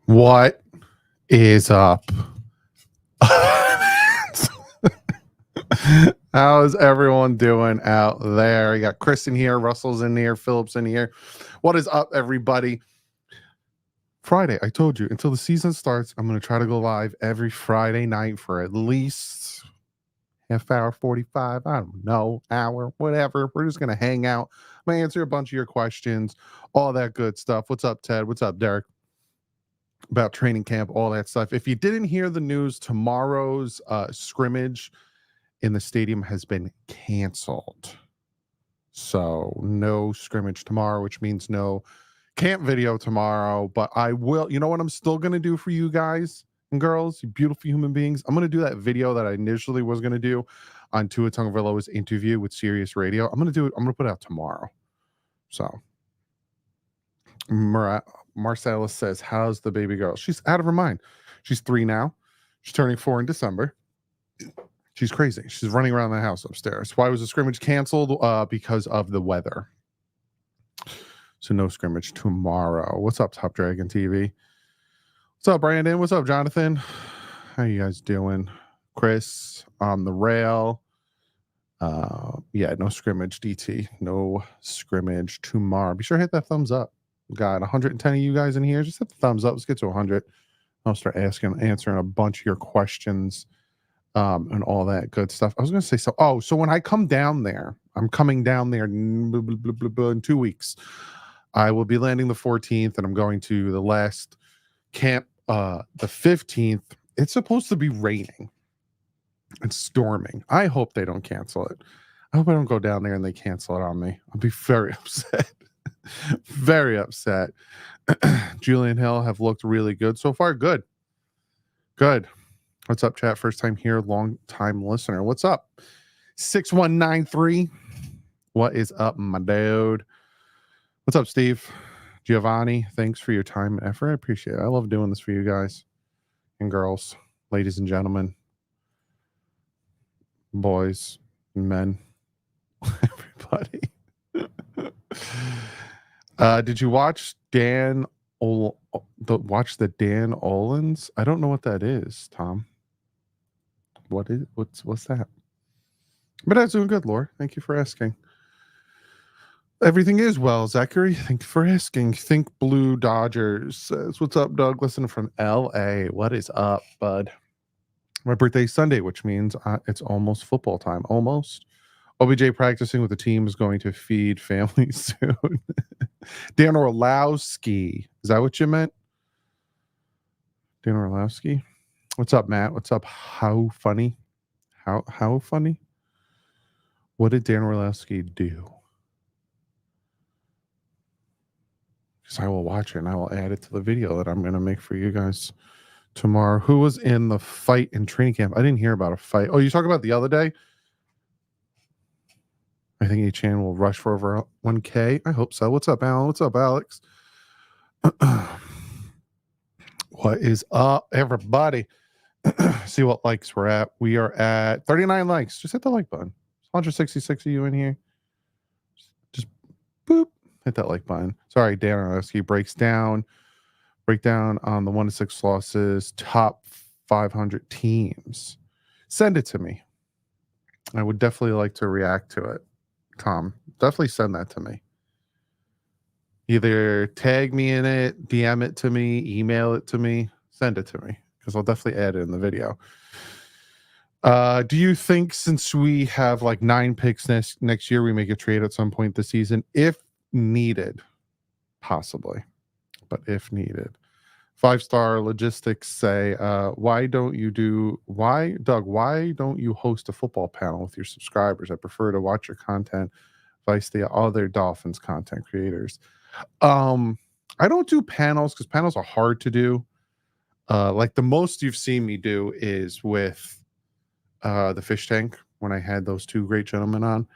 What is up? How's everyone doing out there? You got Chris in here, Russell's in here, Phillips in here. What is up, everybody? Friday, I told you, until the season starts, I'm going to try to go live every Friday night for at least half hour, 45, I don't know, hour, whatever. We're just going to hang out. I'm going to answer a bunch of your questions, all that good stuff. What's up, Ted? What's up, Derek? About training camp, all that stuff. If you didn't hear the news, tomorrow's scrimmage in the stadium has been canceled. So no scrimmage tomorrow, which means no camp video tomorrow. But I will, you know what I'm still going to do for you guys and girls, you beautiful human beings? I'm going to do that video that I initially was going to do on Tua Tagovailoa's interview with Sirius Radio. I'm going to do it. I'm going to put it out tomorrow. So Marcellus says, how's the baby girl? She's out of her mind. She's 3 now. She's turning 4 in December. She's crazy. She's running around the house upstairs. Why was the scrimmage canceled? Because of the weather. So no scrimmage tomorrow. What's up, Top Dragon TV? What's up, Brandon? What's up, Jonathan? How you guys doing? Chris on the rail. Yeah, no scrimmage, DT. No scrimmage tomorrow. Be sure to hit that thumbs up. We got 110 of you guys in here. Just hit the thumbs up. Let's get to 100. I'll start answering a bunch of your questions and all that good stuff. I was going to say, so when I come down there, I'm coming down there in 2 weeks. I will be landing the 14th, and I'm going to the last camp the 15th. It's supposed to be raining and storming. I hope they don't cancel it. I hope I don't go down there and they cancel it on me. I'll be very upset. Very upset. Julian Hill have looked really good so far. Good. What's up, chat? First time here, long time listener. What's up? 6193. What is up, my dude? What's up, Steve? Giovanni, thanks for your time and effort. I appreciate it. I love doing this for you guys and girls, ladies and gentlemen, boys, men, everybody. Did you watch the Dan Olens? I don't know what that is, Tom. What's that? But I was doing good, Laura. Thank you for asking. Everything is well, Zachary. Thank you for asking. Think Blue Dodgers says, what's up, Doug? Listening from LA. What is up, bud? My birthday's Sunday, which means it's almost football time. Almost. OBJ practicing with the team is going to feed families soon. Dan Orlowski. Is that what you meant? Dan Orlowski. What's up, Matt? What's up? How funny? How funny? What did Dan Orlowski do? Because I will watch it and I will add it to the video that I'm going to make for you guys tomorrow. Who was in the fight in training camp? I didn't hear about a fight. Oh, you talking about the other day? I think Achan will rush for over 1K. I hope so. What's up, Alan? What's up, Alex? What is up, everybody? See what likes we're at. We are at 39 likes. Just hit the like button. 166 of you in here. Just boop. Hit that like button. Sorry, Dan Orlowski breakdown on the 1-6 losses, top 500 teams. Send it to me. I would definitely like to react to it. Tom, definitely send that to me. Either tag me in it, DM it to me, email it to me, send it to me, because I'll definitely add it in the video. Do you think since we have like 9 picks next year, we make a trade at some point this season? If needed, possibly, but if needed. 5-star logistics say, why don't you host a football panel with your subscribers? I prefer to watch your content vice the other Dolphins content creators. I don't do panels because panels are hard to do. Like the most you've seen me do is with the fish tank when I had those 2 great gentlemen on.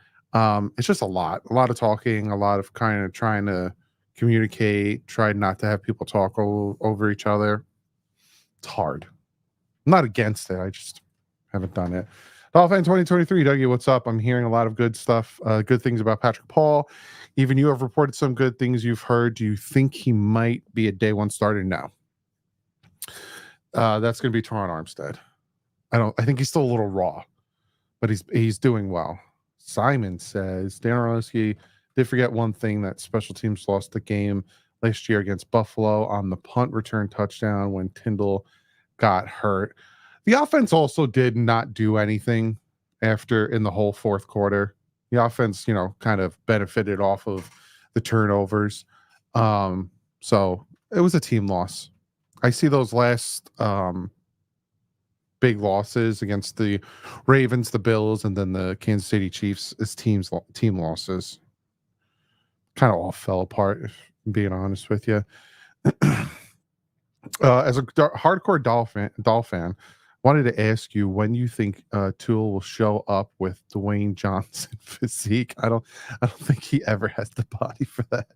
It's just a lot of talking, a lot of kind of trying to communicate, try not to have people talk over each other. It's hard. I'm not against it. I just haven't done it. Dolphin 2023, Dougie, what's up? I'm hearing a lot of good stuff, good things about Patrick Paul. Even you have reported some good things you've heard. Do you think he might be a day 1 starter? No. That's going to be Teron Armstead. I think he's still a little raw, but he's doing well. Simon says Dan Orlovsky did forget one thing, that special teams lost the game last year against Buffalo on the punt return touchdown when Tyndall got hurt. The offense also did not do anything after in the whole fourth quarter. The offense, kind of benefited off of the turnovers. So it was a team loss. I see those last big losses against the Ravens, the Bills, and then the Kansas City Chiefs as team losses. Kind of all fell apart, if I'm being honest with you. As a hardcore Dolphin, wanted to ask you when you think Tool will show up with Dwayne Johnson physique. I don't think he ever has the body for that.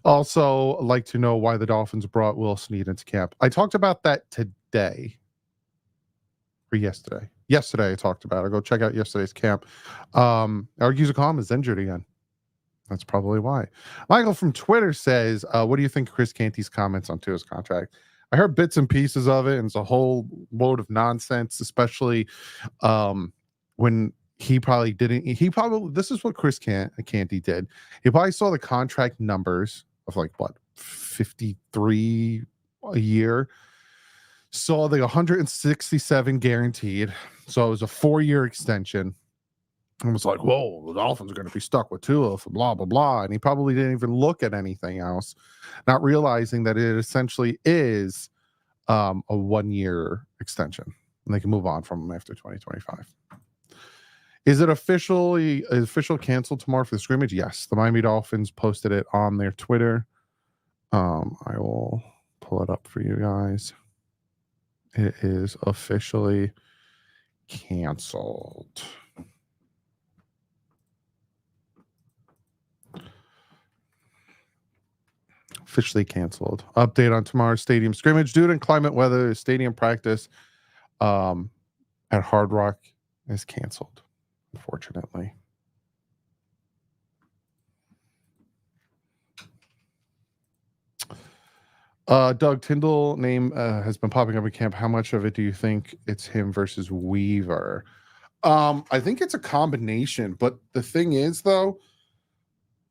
Also, like to know why the Dolphins brought Will Snead into camp. I talked about that today or yesterday. Yesterday I talked about it. Go check out yesterday's camp. Arguzakam is injured again. That's probably why. Michael from Twitter says, what do you think of Chris Canty's comments on Tua's contract? I heard bits and pieces of it, and it's a whole load of nonsense, especially when he probably didn't. This is what Chris Canty did. He probably saw the contract numbers of 53 a year, saw the 167 guaranteed, so it was a 4-year extension, and was like, whoa, the Dolphins are going to be stuck with Tua for blah blah blah, and he probably didn't even look at anything else, not realizing that it essentially is a 1-year extension, and they can move on from him after 2025. Is it official canceled tomorrow for the scrimmage? Yes. The Miami Dolphins posted it on their Twitter. I will pull it up for you guys. It is officially canceled. Officially canceled. Update on tomorrow's stadium scrimmage. Due to inclement weather, stadium practice at Hard Rock is canceled, unfortunately. Doug, Tyndall name has been popping up in camp. How much of it do you think it's him versus Weaver? I think it's a combination, but the thing is, though,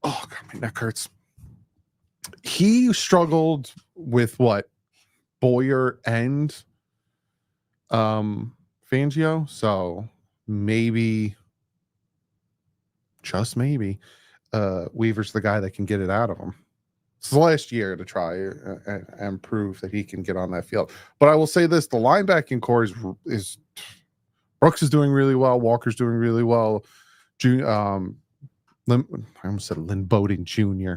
oh God, my neck hurts. He struggled with what? Boyer and Fangio, so maybe, just maybe, Weaver's the guy that can get it out of him. It's the last year to try and prove that he can get on that field. But I will say this: the linebacking core is Brooks is doing really well. Walker's doing really well. I almost said Lynn Bowden Jr.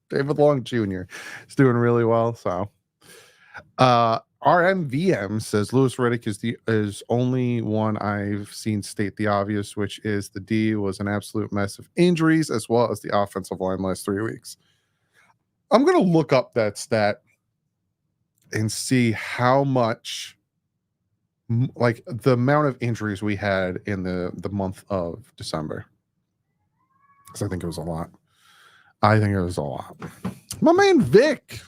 David Long Jr. is doing really well. So, RMVM says Louis Riddick is only one I've seen state the obvious, which is the D was an absolute mess of injuries as well as the offensive line last 3 weeks. I'm going to look up that stat and see how much, like, the amount of injuries we had in the month of December, because I think it was a lot. My man Vic.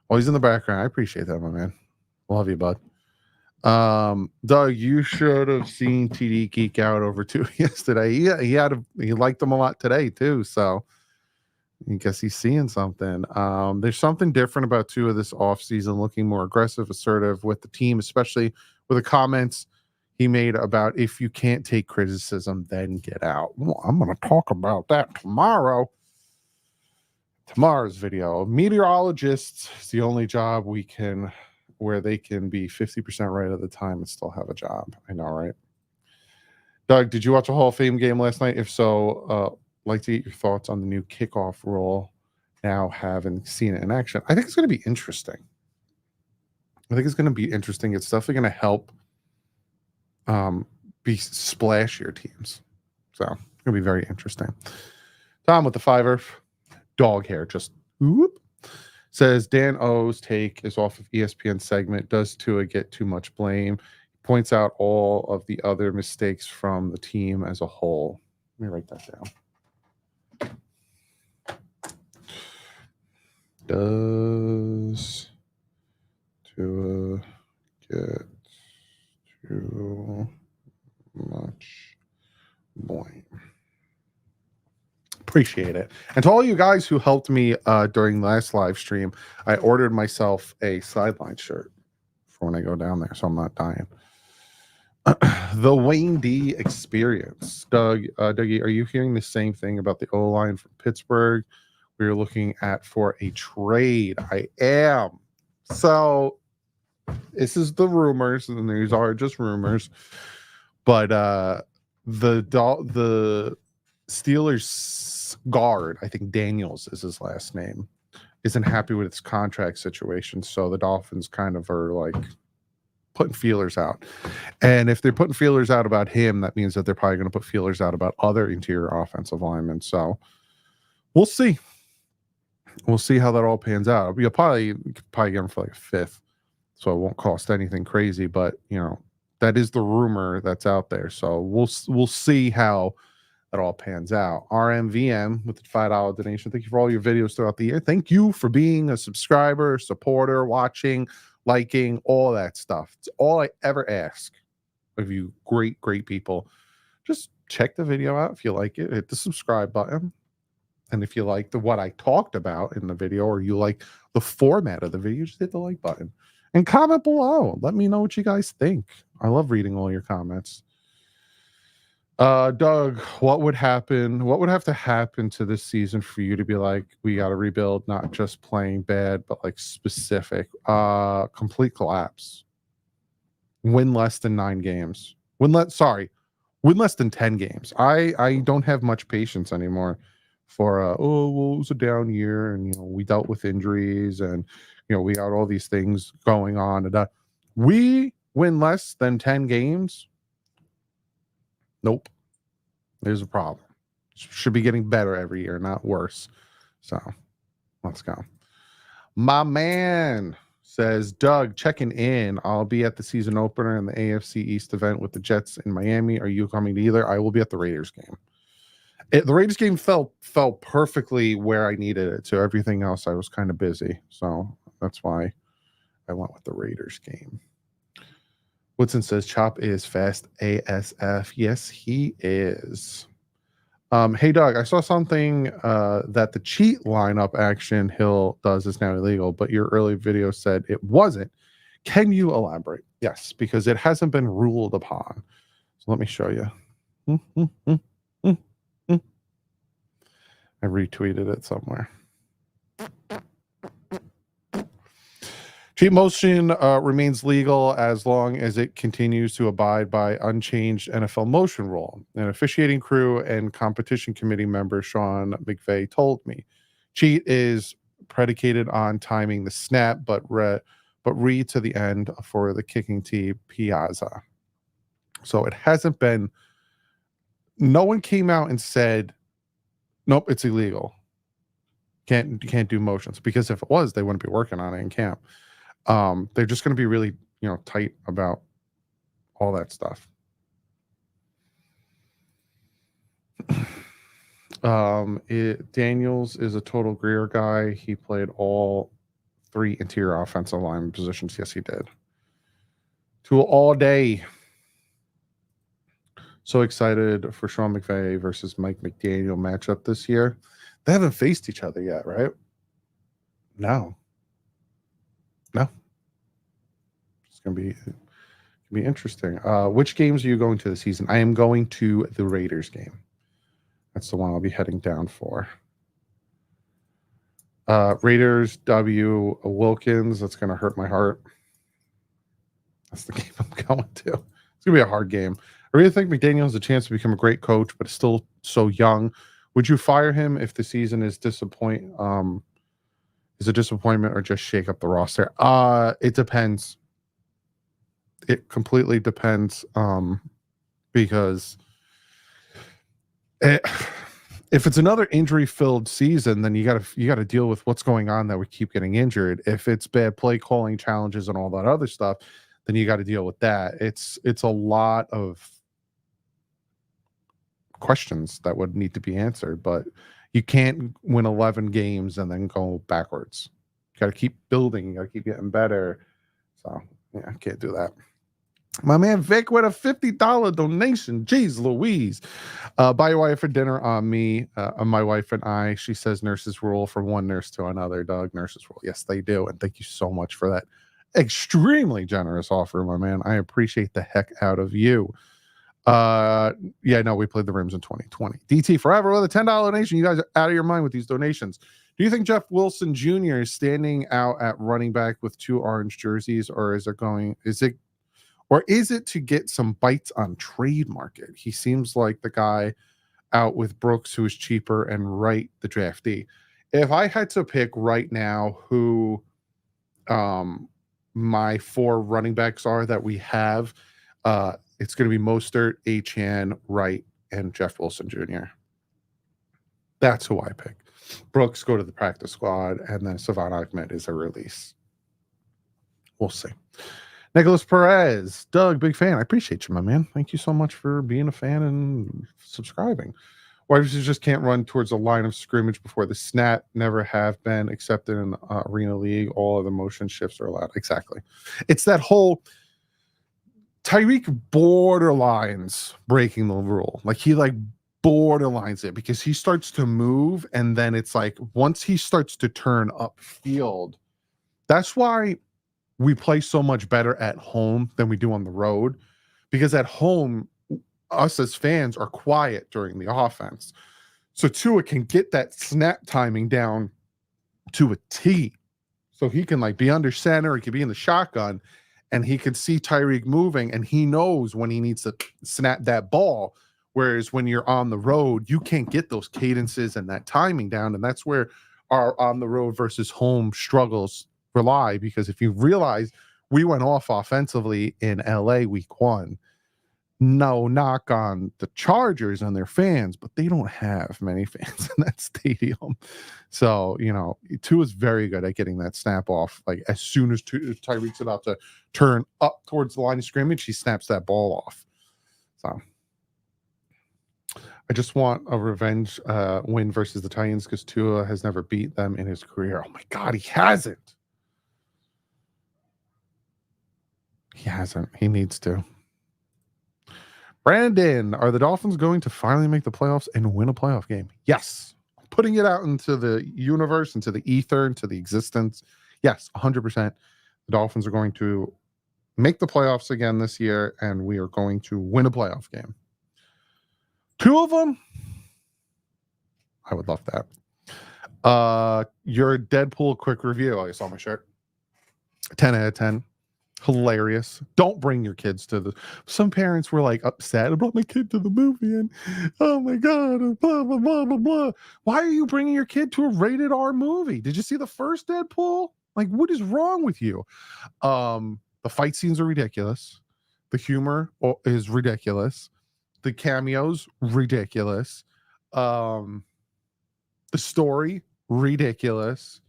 Oh, he's in the background. I appreciate that, my man. Love you, bud. Doug, you should have seen TD geek out over Tua yesterday. He liked them a lot today too. So I guess he's seeing something. There's something different about Tua this offseason, looking more aggressive, assertive with the team, especially with the comments he made about if you can't take criticism, then get out. Well, I'm going to talk about that tomorrow. Tomorrow's video. Meteorologists is the only job where they can be 50% right at the time and still have a job. I know, right? Doug, did you watch a Hall of Fame game last night? If so, like to get your thoughts on the new kickoff rule now, having seen it in action. I think it's going to be interesting. It's definitely going to help be splashier teams. So it's going to be very interesting. Tom with the fiver. Dog hair, just whoop. Says Dan O's take is off of ESPN segment. Does Tua get too much blame? Points out all of the other mistakes from the team as a whole. Let me write that down. Does Tua get too much blame? Appreciate it. And to all you guys who helped me during last live stream, I ordered myself a sideline shirt for when I go down there, so I'm not dying. The Wayne D experience. Dougie, are you hearing the same thing about the O-line from Pittsburgh we were looking at for a trade? I am. So this is the rumors, and these are just rumors. But the Steelers guard, I think Daniels is his last name, isn't happy with his contract situation. So the Dolphins kind of are like putting feelers out. And if they're putting feelers out about him, that means that they're probably going to put feelers out about other interior offensive linemen. So we'll see. We'll see how that all pans out. You'll probably get him for like a fifth, so it won't cost anything crazy. But that is the rumor that's out there. So we'll see how that all pans out. RMVM with the $5 donation. Thank you for all your videos throughout the year. Thank you for being a subscriber, supporter, watching, liking, all that stuff. It's all I ever ask of you great people. Just check the video out if you like it. Hit the subscribe button. And if you like what I talked about in the video, or you like the format of the video, just hit the like button and comment below. Let me know what you guys think. I love reading all your comments. Doug, what would have to happen to this season for you to be like, we got to rebuild, not just playing bad, but like specific? Complete collapse. Win less than 9 games. Win less than 10 games. I don't have much patience anymore for it was a down year, and we dealt with injuries, and we got all these things going on, and we win less than 10 games. Nope. There's a problem. Should be getting better every year, not worse. So let's go. My man says, Doug, checking in. I'll be at the season opener in the AFC East event with the Jets in Miami. Are you coming to either? I will be at the Raiders game. The Raiders game fell perfectly where I needed it. So everything else, I was kind of busy. So that's why I went with the Raiders game. Woodson says, Chop is fast ASF. Yes, he is. Hey, Doug, I saw something that the cheat lineup action Hill does is now illegal, but your early video said it wasn't. Can you elaborate? Yes, because it hasn't been ruled upon. So let me show you. I retweeted it somewhere. Cheat motion remains legal as long as it continues to abide by unchanged NFL motion rule. An officiating crew and competition committee member Sean McVay told me. Cheat is predicated on timing the snap, but read to the end for the kicking team Piazza. So it hasn't been. No one came out and said, nope, it's illegal. You can't do motions, because if it was, they wouldn't be working on it in camp. They're just going to be really, tight about all that stuff. Daniels is a total Greer guy. He played all 3 interior offensive line positions. Yes, he did. To all day. So excited for Sean McVay versus Mike McDaniel matchup this year. They haven't faced each other yet, right? No. It's gonna be interesting. Which games are you going to this season? I am going to the Raiders game. That's the one I'll be heading down for. Raiders W Wilkins. That's gonna hurt my heart. That's the game I'm going to. It's gonna be a hard game. I really think McDaniel has a chance to become a great coach, but still so young. Would you fire him if the season is a disappointment, or just shake up the roster? It depends. It completely depends. Because if it's another injury-filled season, then you gotta deal with what's going on that we keep getting injured. If it's bad play calling challenges and all that other stuff, then you got to deal with that. It's a lot of questions that would need to be answered. But You can't win 11 games and then go backwards. You got to keep building. You got to keep getting better. So, yeah, I can't do that. My man Vic with a $50 donation. Jeez Louise. Buy your wife for dinner on me. My wife and I. She says nurses rule from one nurse to another. Doug, nurses rule. Yes, they do. And thank you so much for that extremely generous offer, my man. I appreciate the heck out of you. Yeah, no, we played the Rams in 2020. DT forever with a $10 donation. You guys are out of your mind with these donations. Do you think Jeff Wilson Jr. is standing out at running back with 2 orange jerseys, or is it to get some bites on trade market? He seems like the guy out with Brooks who is cheaper and Wright the draftee. If I had to pick right now who my 4 running backs are that we have, it's going to be Mostert, Achane, Wright, and Jeff Wilson Jr. That's who I pick. Brooks go to the practice squad, and then Savon Ahmed is a release. We'll see. Nicholas Perez, Doug, big fan. I appreciate you, my man. Thank you so much for being a fan and subscribing. Wide receivers just can't run towards the line of scrimmage before the snap. Never have been, except in Arena League. All of the motion shifts are allowed. Exactly. It's that whole Tyreek borderlines breaking the rule. Like he borderlines it because he starts to move, and then it's like once he starts to turn upfield, that's why we play so much better at home than we do on the road, because at home, us as fans are quiet during the offense. So Tua can get that snap timing down to a T. So he can be under center, he can be in the shotgun, and he can see Tyreek moving, and he knows when he needs to snap that ball. Whereas when you're on the road, you can't get those cadences and that timing down. And that's where our on the road versus home struggles rely, because if you realize we went off offensively in LA week 1, no knock on the Chargers and their fans, but they don't have many fans in that stadium. So, Tua is very good at getting that snap off. As soon as Tyreek's about to turn up towards the line of scrimmage, he snaps that ball off. So I just want a revenge win versus the Titans because Tua has never beat them in his career. Oh my God, he hasn't. He hasn't. He needs to. Brandon, are the Dolphins going to finally make the playoffs and win a playoff game? Yes. Putting it out into the universe, into the ether, into the existence. Yes, 100%. The Dolphins are going to make the playoffs again this year, and we are going to win a playoff game. 2 of them? I would love that. Your Deadpool quick review. Oh, you saw my shirt. 10 out of 10. Hilarious. Don't bring your kids to some parents were upset. I brought my kid to the movie and oh my God, blah, blah, blah, blah, blah. Why are you bringing your kid to a rated R movie? Did you see the first Deadpool? What is wrong with you? The fight scenes are ridiculous. The humor is ridiculous. The cameos, ridiculous. The story, ridiculous.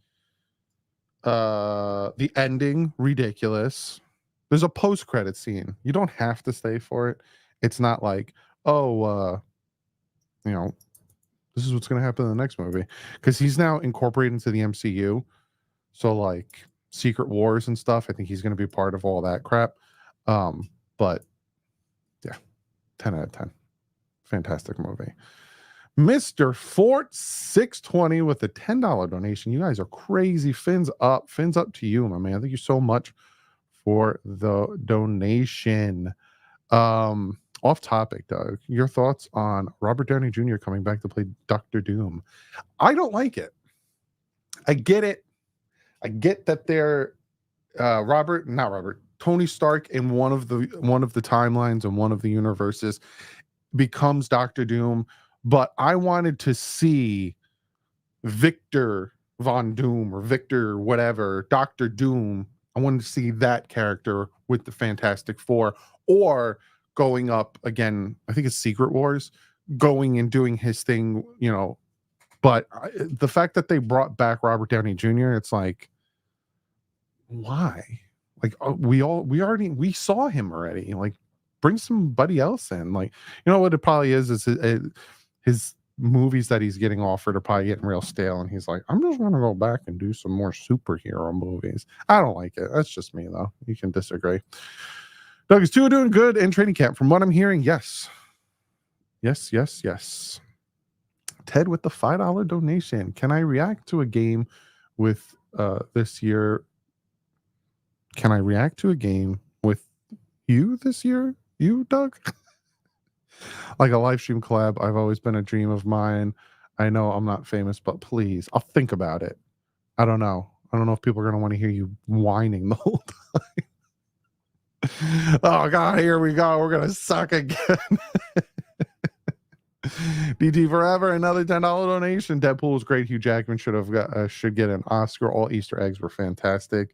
The ending, ridiculous. There's a post-credit scene. You don't have to stay for it. It's not this is what's going to happen in the next movie, because he's now incorporated into the MCU. So Secret Wars and stuff, I think he's going to be part of all that crap. But yeah, 10 out of 10. Fantastic movie. Mr. Fort 620 with a $10 donation. You guys are crazy. Fins up to you, my man. Thank you so much for the donation. Off topic, Doug. Your thoughts on Robert Downey Jr. coming back to play Dr. Doom? I don't like it. I get it. I get that they're Tony Stark in one of the timelines and one of the universes becomes Dr. Doom. But I wanted to see Victor Von Doom or Victor whatever, Dr. Doom. I wanted to see that character with the Fantastic Four, or going up again, I think it's Secret Wars, going and doing his thing, But the fact that they brought back Robert Downey Jr., it's why? We saw him already. Bring somebody else in. What it probably is his movies that he's getting offered are probably getting real stale, and he's like, I'm just gonna go back and do some more superhero movies. I don't like it. That's just me, though. You can disagree. Doug, is Tua doing good in training camp? From what I'm hearing, yes. Yes. Ted with the $5 donation. Can I react to a game with this year? Can I react to a game with you this year? You, Doug? Like a live stream collab. I've always been a dream of mine. I know I'm not famous, but please, I'll think about it. I don't know. I don't know if people are going to want to hear you whining the whole time. Oh, God, here we go. We're going to suck again. DT forever, another $10 donation. Deadpool was great. Hugh Jackman should get an Oscar. All Easter eggs were fantastic.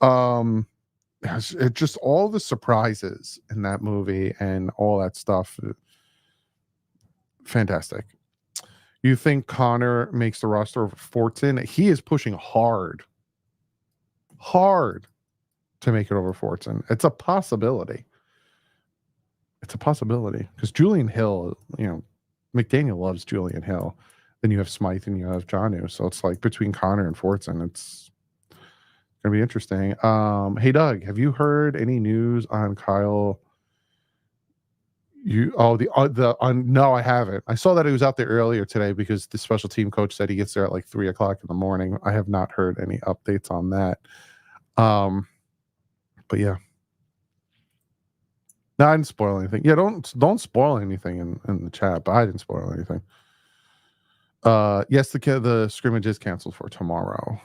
It just all the surprises in that movie and all that stuff. Fantastic. You think Connor makes the roster over Fortson? He is pushing hard to make it over Fortson. It's a possibility. Because Julian Hill, McDaniel loves Julian Hill. Then you have Smythe and you have Jonnu. So it's like between Connor and Fortson, it's going to be interesting. Hey, Doug, have you heard any news on Kyle? No, I haven't. I saw that he was out there earlier today because the special team coach said he gets there at like 3:00 in the morning. I have not heard any updates on that. But yeah. No, I didn't spoil anything. Yeah, don't spoil anything in the chat, but I didn't spoil anything. Yes, the scrimmage is canceled for tomorrow.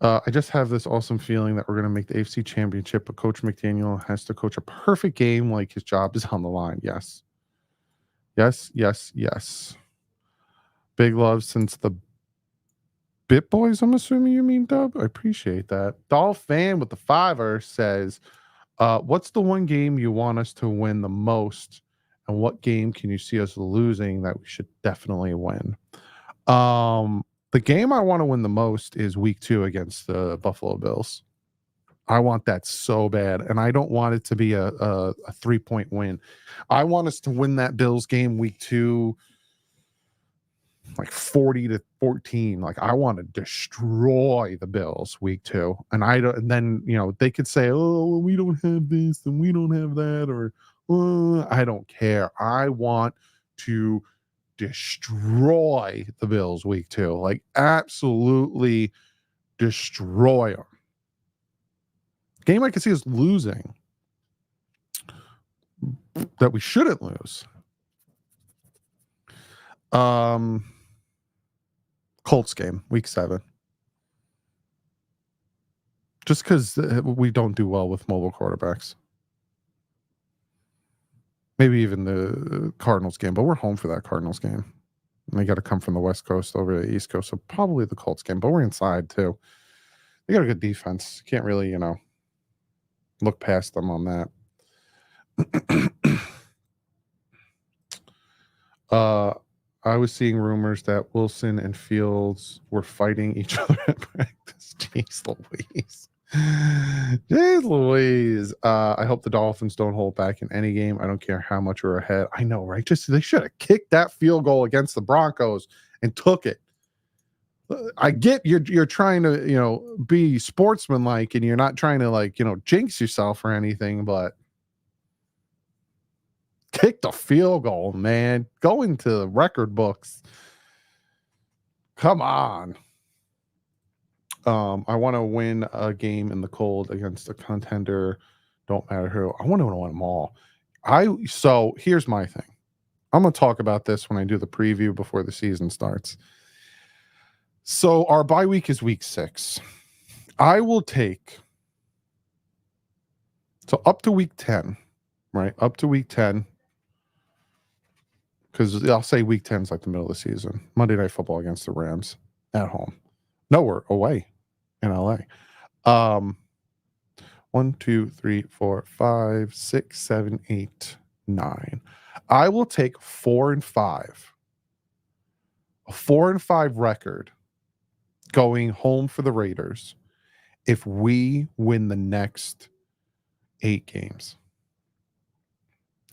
I just have this awesome feeling that we're going to make the AFC Championship, but Coach McDaniel has to coach a perfect game like his job is on the line. Yes. Big love since the Bit Boys, I'm assuming you mean, Dub. I appreciate that. Dolph fan with the $5 says, what's the one game you want us to win the most, and what game can you see us losing that we should definitely win? The game I want to win the most is week 2 against the Buffalo Bills. I want that so bad, and I don't want it to be a 3-point win. I want us to win that Bills game week 2 like 40-14. Like, I want to destroy the Bills week 2. And then they could say, oh, well, we don't have this and we don't have that, or I don't care. I want to destroy the Bills week 2. Like, absolutely destroy them. Game I could see us losing that we shouldn't lose. Colts game, week 7. Just because we don't do well with mobile quarterbacks. Maybe even the Cardinals game, but we're home for that Cardinals game. And they got to come from the West Coast over to the East Coast, so probably the Colts game, but we're inside too. They got a good defense. Can't really, look past them on that. I was seeing rumors that Wilson and Fields were fighting each other at practice. Jeez Louise. I hope the Dolphins don't hold back in any game. I don't care how much we're ahead. I know, right? They should have kicked that field goal against the Broncos and took it. I get you're trying to, be sportsmanlike, and you're not trying to jinx yourself or anything, but kick the field goal, man. Go into the record books. Come on. I want to win a game in the cold against a contender. Don't matter who. I want to win them all. So here's my thing. I'm going to talk about this when I do the preview before the season starts. So our bye week is week 6. I will take up to week 10, right? Up to week 10. Because I'll say week 10 is like the middle of the season. Monday Night Football against the Rams at home. No, we're away in LA. 1, 2, 3, 4, 5, 6, 7, 8, 9. I will take 4-5. A 4-5 record going home for the Raiders if we win the next 8 games.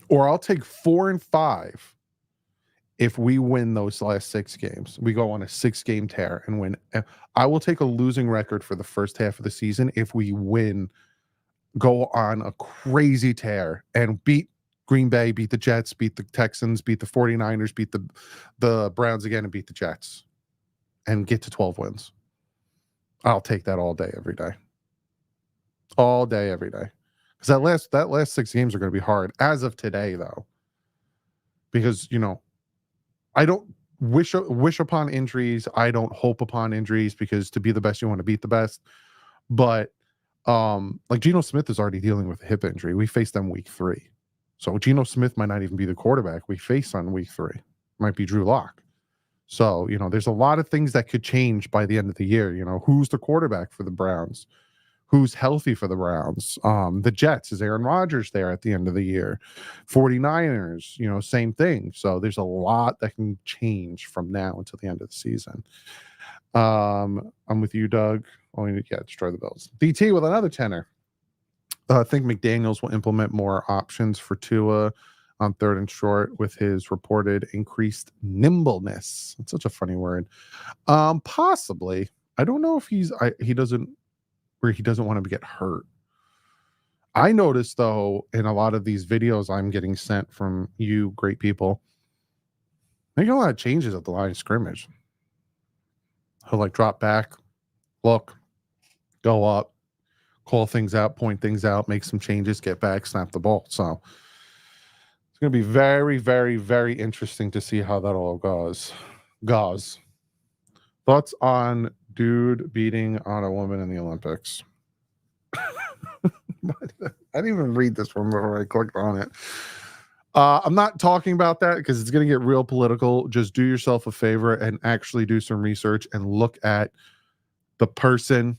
Or I'll take 4-5 if we win those last 6 games. We go on a 6-game tear and win. I will take a losing record for the first half of the season if we win, go on a crazy tear and beat Green Bay, beat the Jets, beat the Texans, beat the 49ers, beat the Browns again, and beat the Jets and get to 12 wins. I'll take that all day, every day. All day, every day. Because that last 6 games are going to be hard as of today, though. Because, I don't wish upon injuries. I don't hope upon injuries, because to be the best, you want to beat the best. But like Geno Smith is already dealing with a hip injury. We faced them week 3. So Geno Smith might not even be the quarterback we face on week 3. Might be Drew Lock. So, there's a lot of things that could change by the end of the year. Who's the quarterback for the Browns? Who's healthy for the Browns? The Jets, is Aaron Rodgers there at the end of the year? 49ers, same thing. So there's a lot that can change from now until the end of the season. I'm with you, Doug. Destroy the Bills. DT with another tenor. I think McDaniels will implement more options for Tua on 3rd and short with his reported increased nimbleness. It's such a funny word. Possibly. I don't know if he doesn't want to get hurt. I noticed, though, in a lot of these videos I'm getting sent from you great people, making a lot of changes at the line of scrimmage. He'll drop back, look, go up, call things out, point things out, make some changes, get back, snap the ball. So it's going to be very, very, very interesting to see how that all goes. Thoughts on dude beating on a woman in the Olympics? I didn't even read this one before I clicked on it. I'm not talking about that because it's going to get real political. Just do yourself a favor and actually do some research and look at the person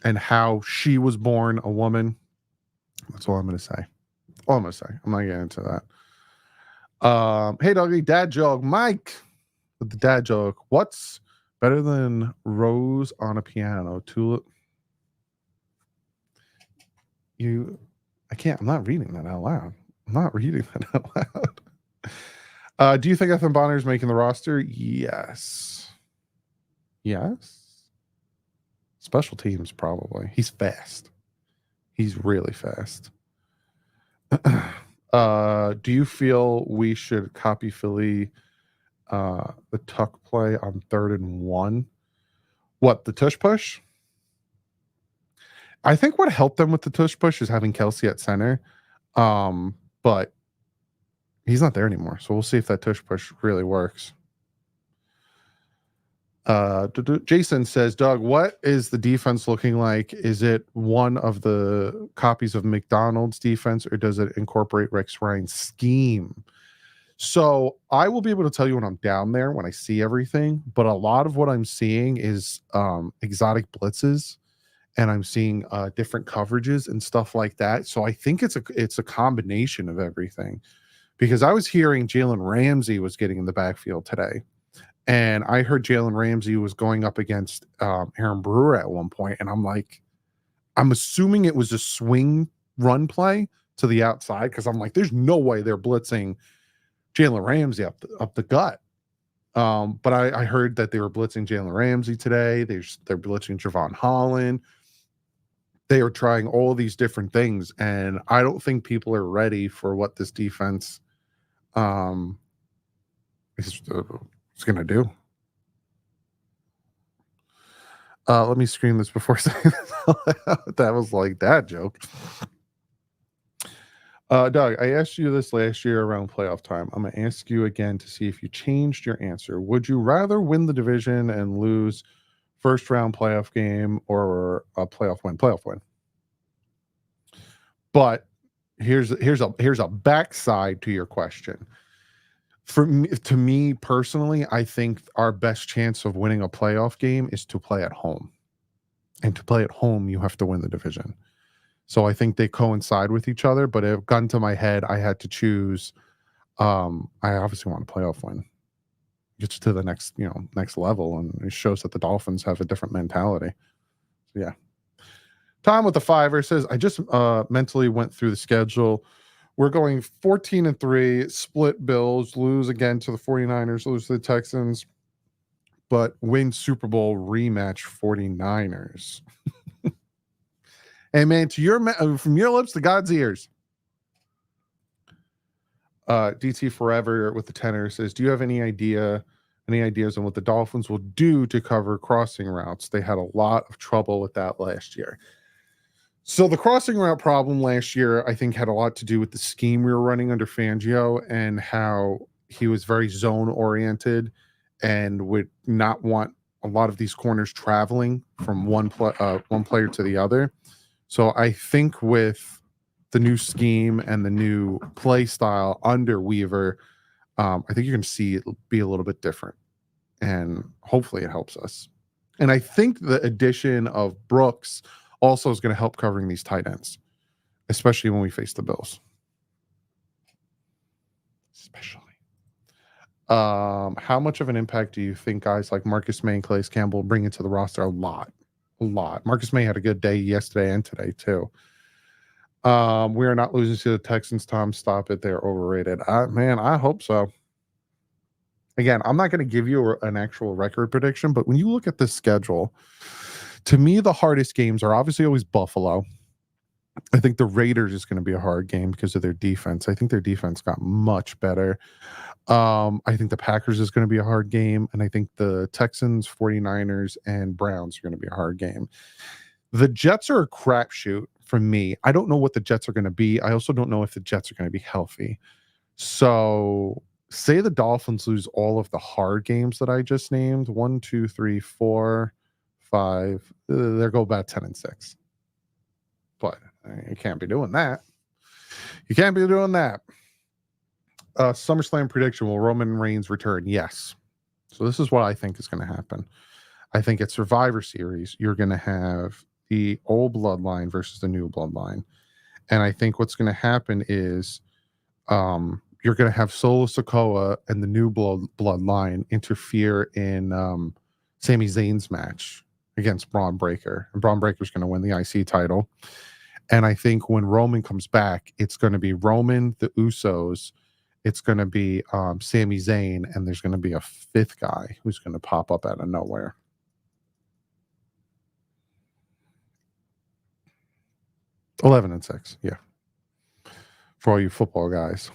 and how she was born a woman. That's all I'm going to say. I'm not getting into that. Hey, doggy, dad joke. Mike with the dad joke. What's better than Rose on a piano? Tulip. I'm not reading that out loud. Do you think Ethan Bonner is making the roster? Yes. Special teams, probably. He's fast. He's really fast. Do you feel we should copy Philly the tuck play on 3rd and 1? What, the tush push? I think what helped them with the tush push is having Kelsey at center. But he's not there anymore. So we'll see if that tush push really works. Jason says, Doug, what is the defense looking like? Is it one of the copies of McDonald's defense, or does it incorporate Rex Ryan's scheme? So I will be able to tell you when I'm down there, when I see everything. But a lot of what I'm seeing is exotic blitzes. And I'm seeing different coverages and stuff like that. So I think it's a combination of everything, because I was hearing Jalen Ramsey was getting in the backfield today, and I heard Jalen Ramsey was going up against Aaron Brewer at one point, and I'm assuming it was a swing run play to the outside, because I'm like, there's no way they're blitzing Jalen Ramsey up the gut. But I heard that they were blitzing Jalen Ramsey today. They're blitzing Javon Holland. They are trying all these different things, and I don't think people are ready for what this defense is going to do. Let me scream this before saying this. That was like that joke. Doug, I asked you this last year around playoff time. I'm going to ask you again to see if you changed your answer. Would you rather win the division and lose first round playoff game, or a playoff win? But here's a backside to your question. To me personally, I think our best chance of winning a playoff game is to play at home. And to play at home, you have to win the division. So I think they coincide with each other, but if gun to my head, I had to choose. I obviously want a playoff win. Gets to the next level, and it shows that the Dolphins have a different mentality. Yeah. Tom with the 5 says, I just mentally went through the schedule. We're going 14-3, split Bills, lose again to the 49ers, lose to the Texans, but win Super Bowl rematch 49ers. Hey, man, from your lips to God's ears. DT Forever with the tenor says, do you have any ideas on what the Dolphins will do to cover crossing routes? They had a lot of trouble with that last year. So the crossing route problem last year, I think, had a lot to do with the scheme we were running under Fangio and how he was very zone oriented and would not want a lot of these corners traveling from one player to the other. So I think with the new scheme and the new play style under Weaver, I think you're going to see it be a little bit different, and hopefully it helps us. And I think the addition of Brooks also is going to help covering these tight ends, especially when we face the Bills. How much of an impact do you think guys like Marcus May and Calais Campbell bring into the roster? A lot. Marcus May had a good day yesterday and today too. We are not losing to the Texans. Tom, stop it. They're overrated. Man, I hope so. Again, I'm not going to give you an actual record prediction, but when you look at this schedule, to me, the hardest games are obviously always Buffalo. I think the Raiders is going to be a hard game because of their defense. I think their defense got much better. I think the Packers is going to be a hard game, and I think the Texans, 49ers, and Browns are going to be a hard game. The Jets are a crapshoot for me. I don't know what the Jets are going to be. I also don't know if the Jets are going to be healthy. So say the Dolphins lose all of the hard games that I just named. 1, 2, 3, 4, 5. They'll go about 10-6. But you can't be doing that. You can't be doing that. SummerSlam prediction, will Roman Reigns return? Yes. So this is what I think is going to happen. I think at Survivor Series, you're going to have the old bloodline versus the new bloodline. And I think what's going to happen is you're going to have Solo Sikoa and the new bloodline interfere in Sami Zayn's match against Braun Breaker. And Braun Breaker's going to win the IC title. And I think when Roman comes back, it's going to be Roman, the Usos, it's going to be Sami Zayn, and there's going to be a fifth guy who's going to pop up out of nowhere. $11-6, yeah. For all you football guys.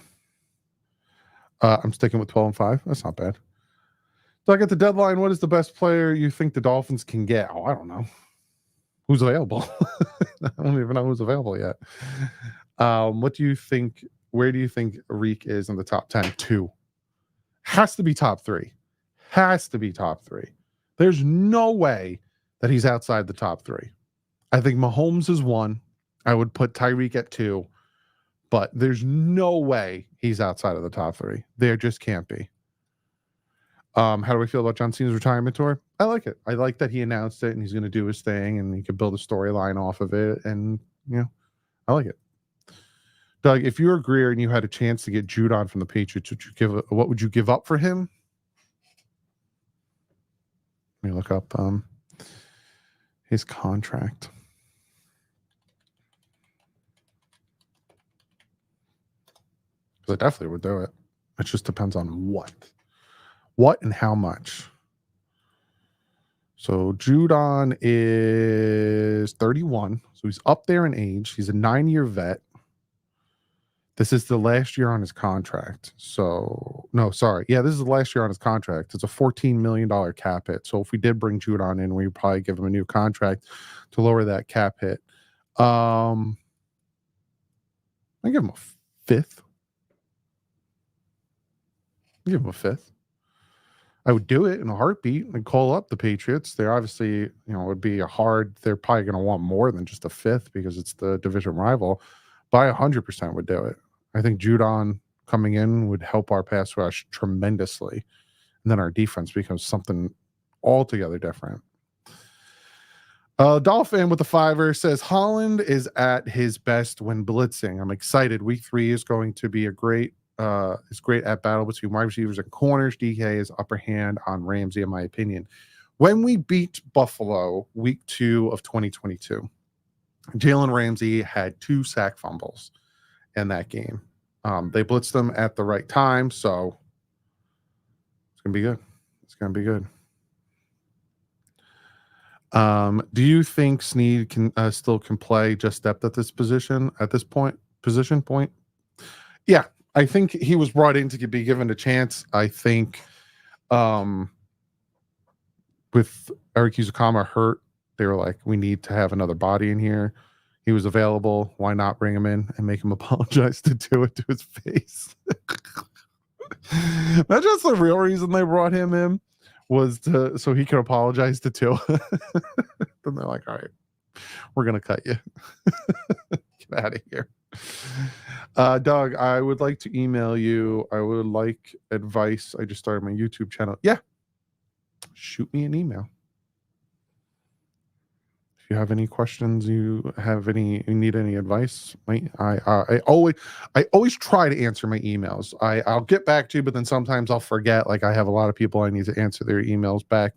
I'm sticking with 12-5. That's not bad. So I get the deadline. What is the best player you think the Dolphins can get? Oh, I don't know. Who's available? I don't even know who's available yet. What do you think? Where do you think Reek is in the top 10? 2. Has to be top 3. Has to be top 3. There's no way that he's outside the top 3. I think Mahomes is 1. I would put Tyreek at 2. But there's no way he's outside of the top 3. There just can't be. How do I feel about John Cena's retirement tour? I like it. I like that he announced it and he's going to do his thing and he could build a storyline off of it. And, I like it. Doug, if you were Greer and you had a chance to get Judon from the Patriots, what would you give up for him? Let me look up his contract. I definitely would do it. It just depends on what and how much. So Judon is 31. So he's up there in age. He's a 9-year vet. This is the last year on his contract. So, no, sorry. Yeah, this is the last year on his contract. It's a $14 million cap hit. So if we did bring Judon in, we'd probably give him a new contract to lower that cap hit. I give him a 5th. Give him a 5th. I would do it in a heartbeat and call up the Patriots. They're obviously, would be they're probably going to want more than just a 5th because it's the division rival. But I 100% would do it. I think Judon coming in would help our pass rush tremendously. And then our defense becomes something altogether different. Dolphin with the 5er says Holland is at his best when blitzing. I'm excited. Week 3 is going to be great at battle between wide receivers and corners. DK is upper hand on Ramsey, in my opinion. When we beat Buffalo week 2 of 2022, Jalen Ramsey had 2 sack fumbles in that game. They blitzed them at the right time, so it's gonna be good. It's gonna be good. Do you think Snead can still can play just depth at this position at this point? Position point? Yeah, I think he was brought in to be given a chance. I think with Eric Uzukama hurt, they were like, we need to have another body in here. He was available. Why not bring him in and make him apologize to do it to his face? That's just the real reason they brought him in, was so he could apologize to Tua. Then they're like, all right, we're gonna cut you. Get out of here. Doug, I would like to email you. I would like advice. I just started my YouTube channel. Yeah, shoot me an email. If you have any questions, you need any advice, I always try to answer my emails. I'll get back to you, but then sometimes I'll forget. Like, I have a lot of people I need to answer their emails back,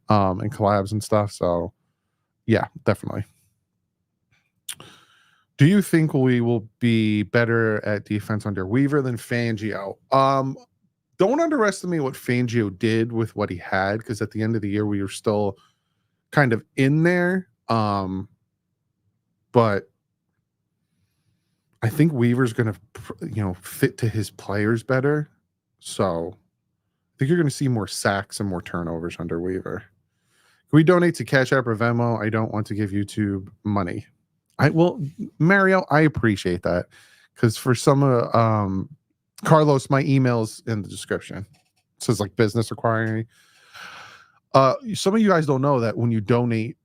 and collabs and stuff. So yeah, definitely. Do you think we will be better at defense under Weaver than Fangio? Don't underestimate what Fangio did with what he had, because at the end of the year we were still kind of in there. But I think Weaver's going to, fit to his players better. So I think you're going to see more sacks and more turnovers under Weaver. Can we donate to Cash App or Venmo? I don't want to give YouTube money. Mario, I appreciate that, because for some Carlos, my email's in the description. It says like business acquiring. Some of you guys don't know that when you donate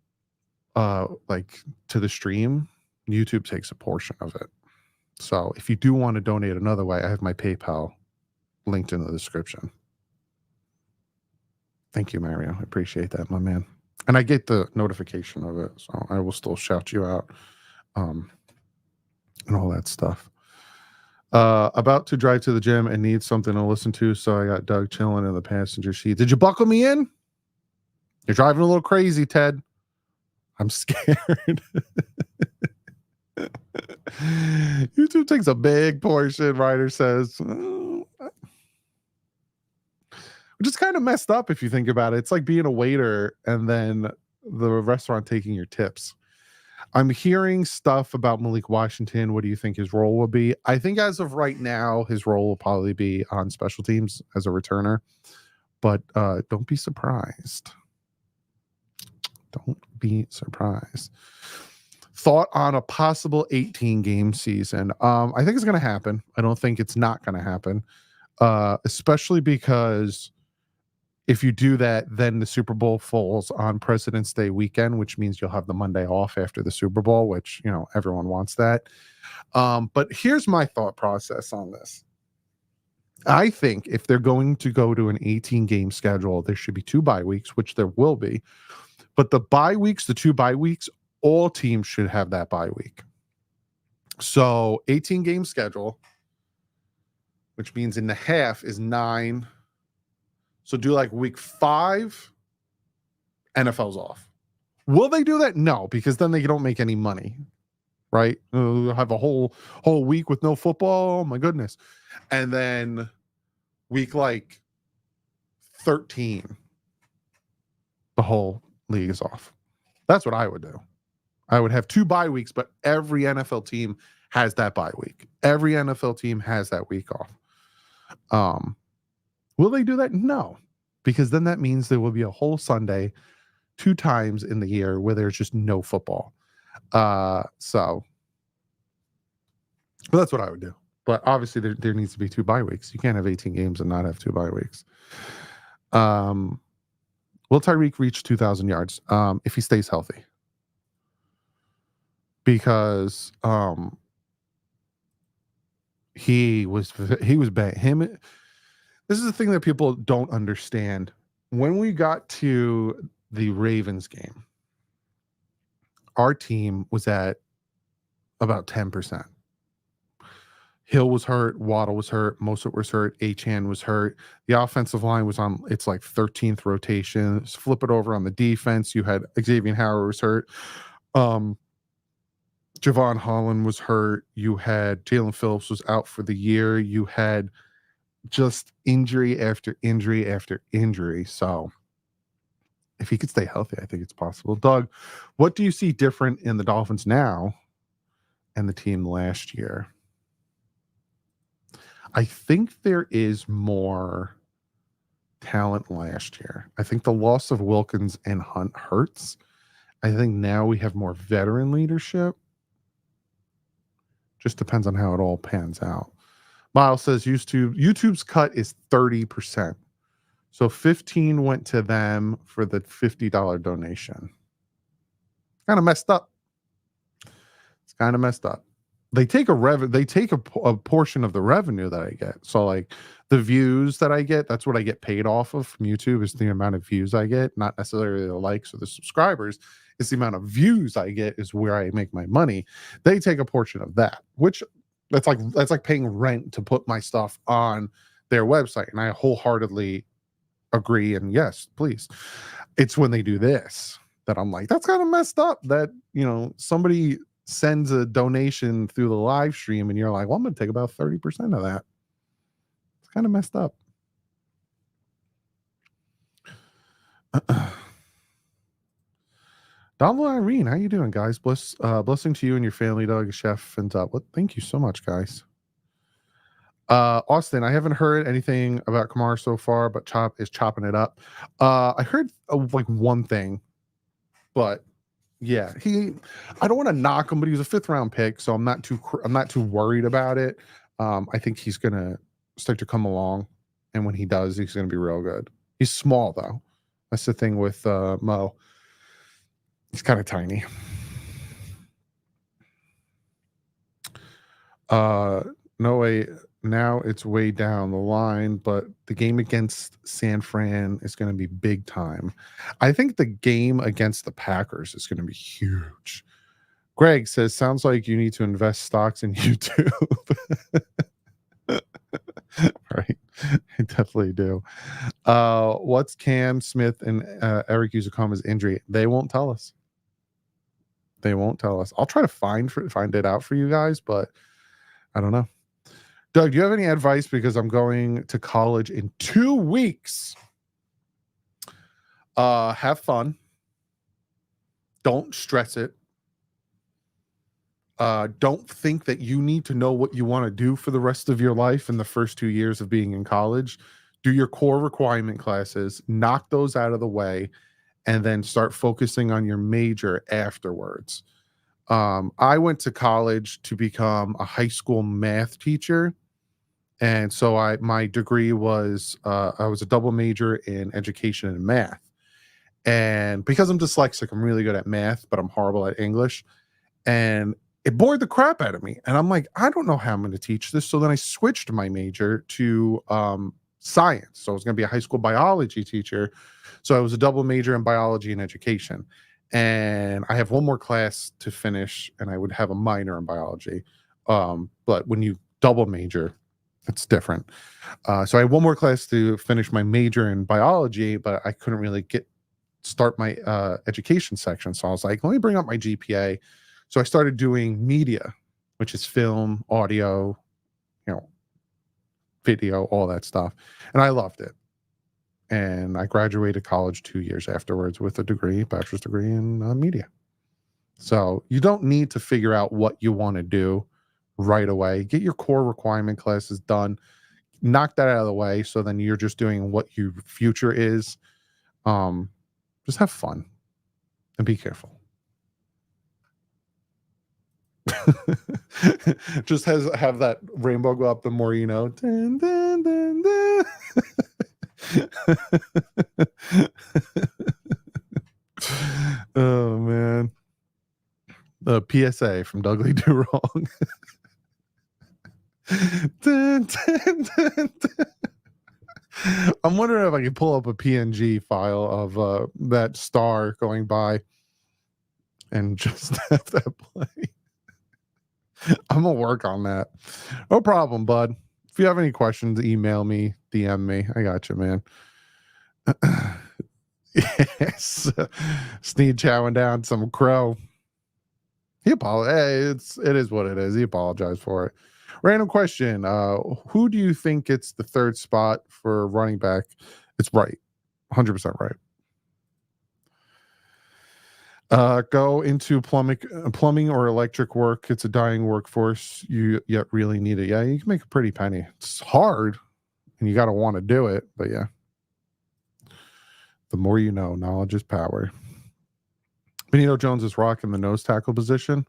like to the stream, YouTube takes a portion of it. So if you do want to donate another way, I have my PayPal linked in the description. Thank you, Mario. I appreciate that, my man. And I get the notification of it, so I will still shout you out, and all that stuff. About to drive to the gym and need something to listen to, so I got Doug chilling in the passenger seat. Did you buckle me in? You're driving a little crazy, Ted. I'm scared. YouTube takes a big portion, Ryder says. Which is kind of messed up if you think about it. It's like being a waiter and then the restaurant taking your tips. I'm hearing stuff about Malik Washington. What do you think his role will be? I think as of right now, his role will probably be on special teams as a returner. But don't be surprised. Don't be surprised. Thought on a possible 18-game season. I think it's going to happen. I don't think it's not going to happen. Especially because if you do that, then the Super Bowl falls on President's Day weekend, which means you'll have the Monday off after the Super Bowl, which, everyone wants that. But here's my thought process on this. I think if they're going to go to an 18-game schedule, there should be 2 bye weeks, which there will be. But the 2 bye weeks, all teams should have that bye week. So 18-game schedule, which means in the half is 9. So do like week 5, NFL's off. Will they do that? No, because then they don't make any money, right? They'll have a whole week with no football. Oh my goodness. And then week like 13, the whole league is off. That's what I would do. I would have 2 bye weeks, but every NFL team has that bye week. Every NFL team has that week off. Will they do that? No, because then that means there will be a whole Sunday 2 times in the year where there's just no football. But that's what I would do. But obviously there needs to be 2 bye weeks. You can't have 18 games and not have 2 bye weeks. Will Tyreek reach 2,000 yards if he stays healthy? Because he was bad. This is the thing that people don't understand. When we got to the Ravens game, our team was at about 10%. Hill was hurt, Waddle was hurt, Mostert was hurt, Achane was hurt. The offensive line was on its like 13th rotation. Flip it over on the defense. You had Xavier Howard was hurt. Javon Holland was hurt. You had Jalen Phillips was out for the year. You had just injury after injury after injury. So if he could stay healthy, I think it's possible. Doug, what do you see different in the Dolphins now and the team last year? I think there is more talent last year. I think the loss of Wilkins and Hunt hurts. I think now we have more veteran leadership. Just depends on how it all pans out. Miles says YouTube's cut is 30%. So 15 went to them for the $50 donation. Kind of messed up. It's kind of messed up. They take a portion of the revenue that I get. So like the views that I get, that's what I get paid off of from YouTube, is the amount of views I get, not necessarily the likes or the subscribers. It's the amount of views I get is where I make my money. They take a portion of that, which that's like paying rent to put my stuff on their website. And I wholeheartedly agree. And yes, please. It's when they do this that I'm like, that's kind of messed up that, somebody sends a donation through the live stream and you're like, well, I'm going to take about 30% of that. It's kind of messed up. Donald Irene, how you doing, guys? Blessing to you and your family, Doug, Chef, and thank you so much, guys. Austin, I haven't heard anything about Kamara so far, but Chop is chopping it up. I heard like one thing, but yeah, I don't want to knock him, but he was a 5th round pick, so I'm not too worried about it. I think he's gonna start to come along, and when he does, he's gonna be real good. He's small though. That's the thing with Mo. He's kind of tiny. No way. Now it's way down the line, but the game against San Fran is going to be big time. I think the game against the Packers is going to be huge. Greg says, sounds like you need to invest stocks in YouTube. Right. I definitely do. What's Cam Smith and Eric Uzukama's injury? They won't tell us. I'll try to find it out for you guys, but I don't know. Doug, do you have any advice? Because I'm going to college in 2 weeks. Have fun. Don't stress it. Don't think that you need to know what you want to do for the rest of your life in the first 2 years of being in college. Do your core requirement classes, knock those out of the way, and then start focusing on your major afterwards. I went to college to become a high school math teacher. And so my degree was, I was a double major in education and math. And because I'm dyslexic, I'm really good at math, but I'm horrible at English. And it bored the crap out of me. And I'm like, I don't know how I'm going to teach this. So then I switched my major to science. So I was going to be a high school biology teacher. So I was a double major in biology and education. And I have one more class to finish, and I would have a minor in biology. But when you double major, it's different. So I had one more class to finish my major in biology, but I couldn't really start my education section. So I was like, let me bring up my GPA. So I started doing media, which is film, audio, video, all that stuff. And I loved it. And I graduated college 2 years afterwards with a bachelor's degree in media. So you don't need to figure out what you want to do right away. Get your core requirement classes done. Knock that out of the way. So then you're just doing what your future is. Just have fun and be careful. Just have that rainbow go up the more you know. Dun, dun, dun, dun. Oh man. The PSA from DouglieDoWrong. Dun, dun, dun, dun. I'm wondering if I can pull up a PNG file of that star going by and just have that play. I'm gonna work on that. No problem, bud. If you have any questions, email me, DM me. I got you, man. Yes. Sneed chowing down some crow. He apologized. It is what it is. He apologized for it. Random question. Who do you think gets the third spot for running back? It's right. 100% right. Go into plumbing or electric work. It's a dying workforce. You yet really need it. Yeah, you can make a pretty penny. It's hard, and you got to want to do it. But yeah, the more you know, knowledge is power. Benito Jones is rocking the nose tackle position.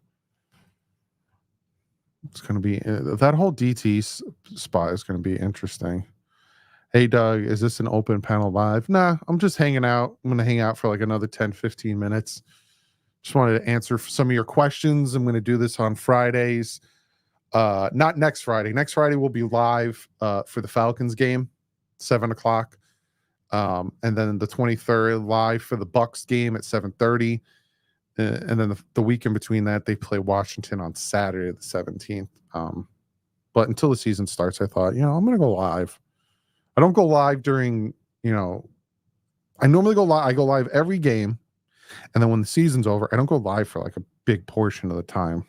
It's going to be that whole DT spot is going to be interesting. Hey, Doug, is this an open panel live? Nah, I'm just hanging out. I'm going to hang out for like another 10, 15 minutes. Just wanted to answer some of your questions. I'm going to do this on Fridays. Not next Friday. Next Friday we'll be live for the Falcons game, 7 o'clock. And then the 23rd live for the Bucks game at 7:30. And then the week in between that, they play Washington on Saturday, the 17th. But until the season starts, I thought, I'm going to go live. I don't go live during, I normally go live. I go live every game. And then when the season's over, I don't go live for like a big portion of the time.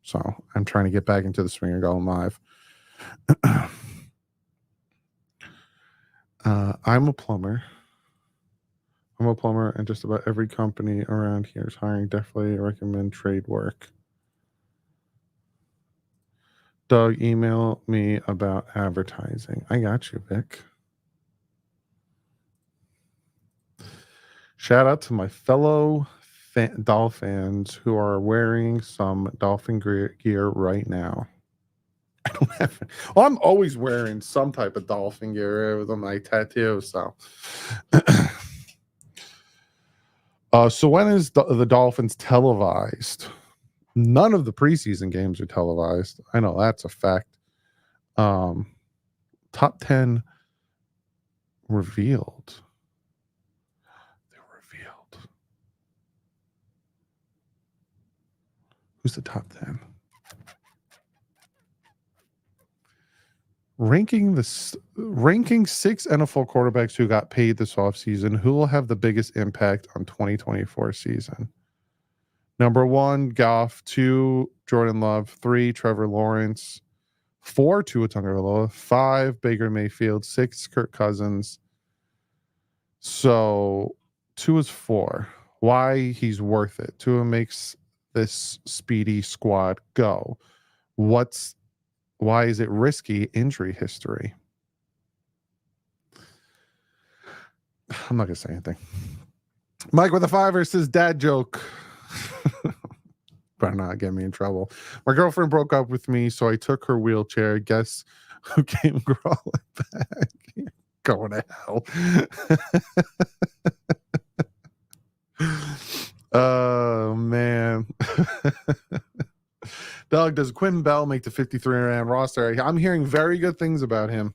So I'm trying to get back into the swing of going live. I'm a plumber. And just about every company around here is hiring. Definitely recommend trade work. Doug, email me about advertising. I got you, Vic. Shout out to my fellow Dolphins who are wearing some Dolphin gear right now. I don't have it. Well, I'm always wearing some type of Dolphin gear with my tattoo. So, so when is the Dolphins televised? None of the preseason games are televised. I know that's a fact. Top 10 revealed. Who's the top 10? Ranking 6 NFL quarterbacks who got paid this offseason. Who will have the biggest impact on 2024 season? Number 1, Goff. 2, Jordan Love. 3, Trevor Lawrence. 4, Tua Tagovailoa. 5, Baker Mayfield. 6, Kirk Cousins. So Tua's 4. Why he's worth it? Tua makes this speedy squad go. Why is it risky? Injury history. I'm not gonna say anything. Mike with a 5 says dad joke. Better not get me in trouble. My girlfriend broke up with me, so I took her wheelchair. Guess who came crawling back? Going to hell. Oh, man. Doug, does Quinn Bell make the 53-man roster? I'm hearing very good things about him.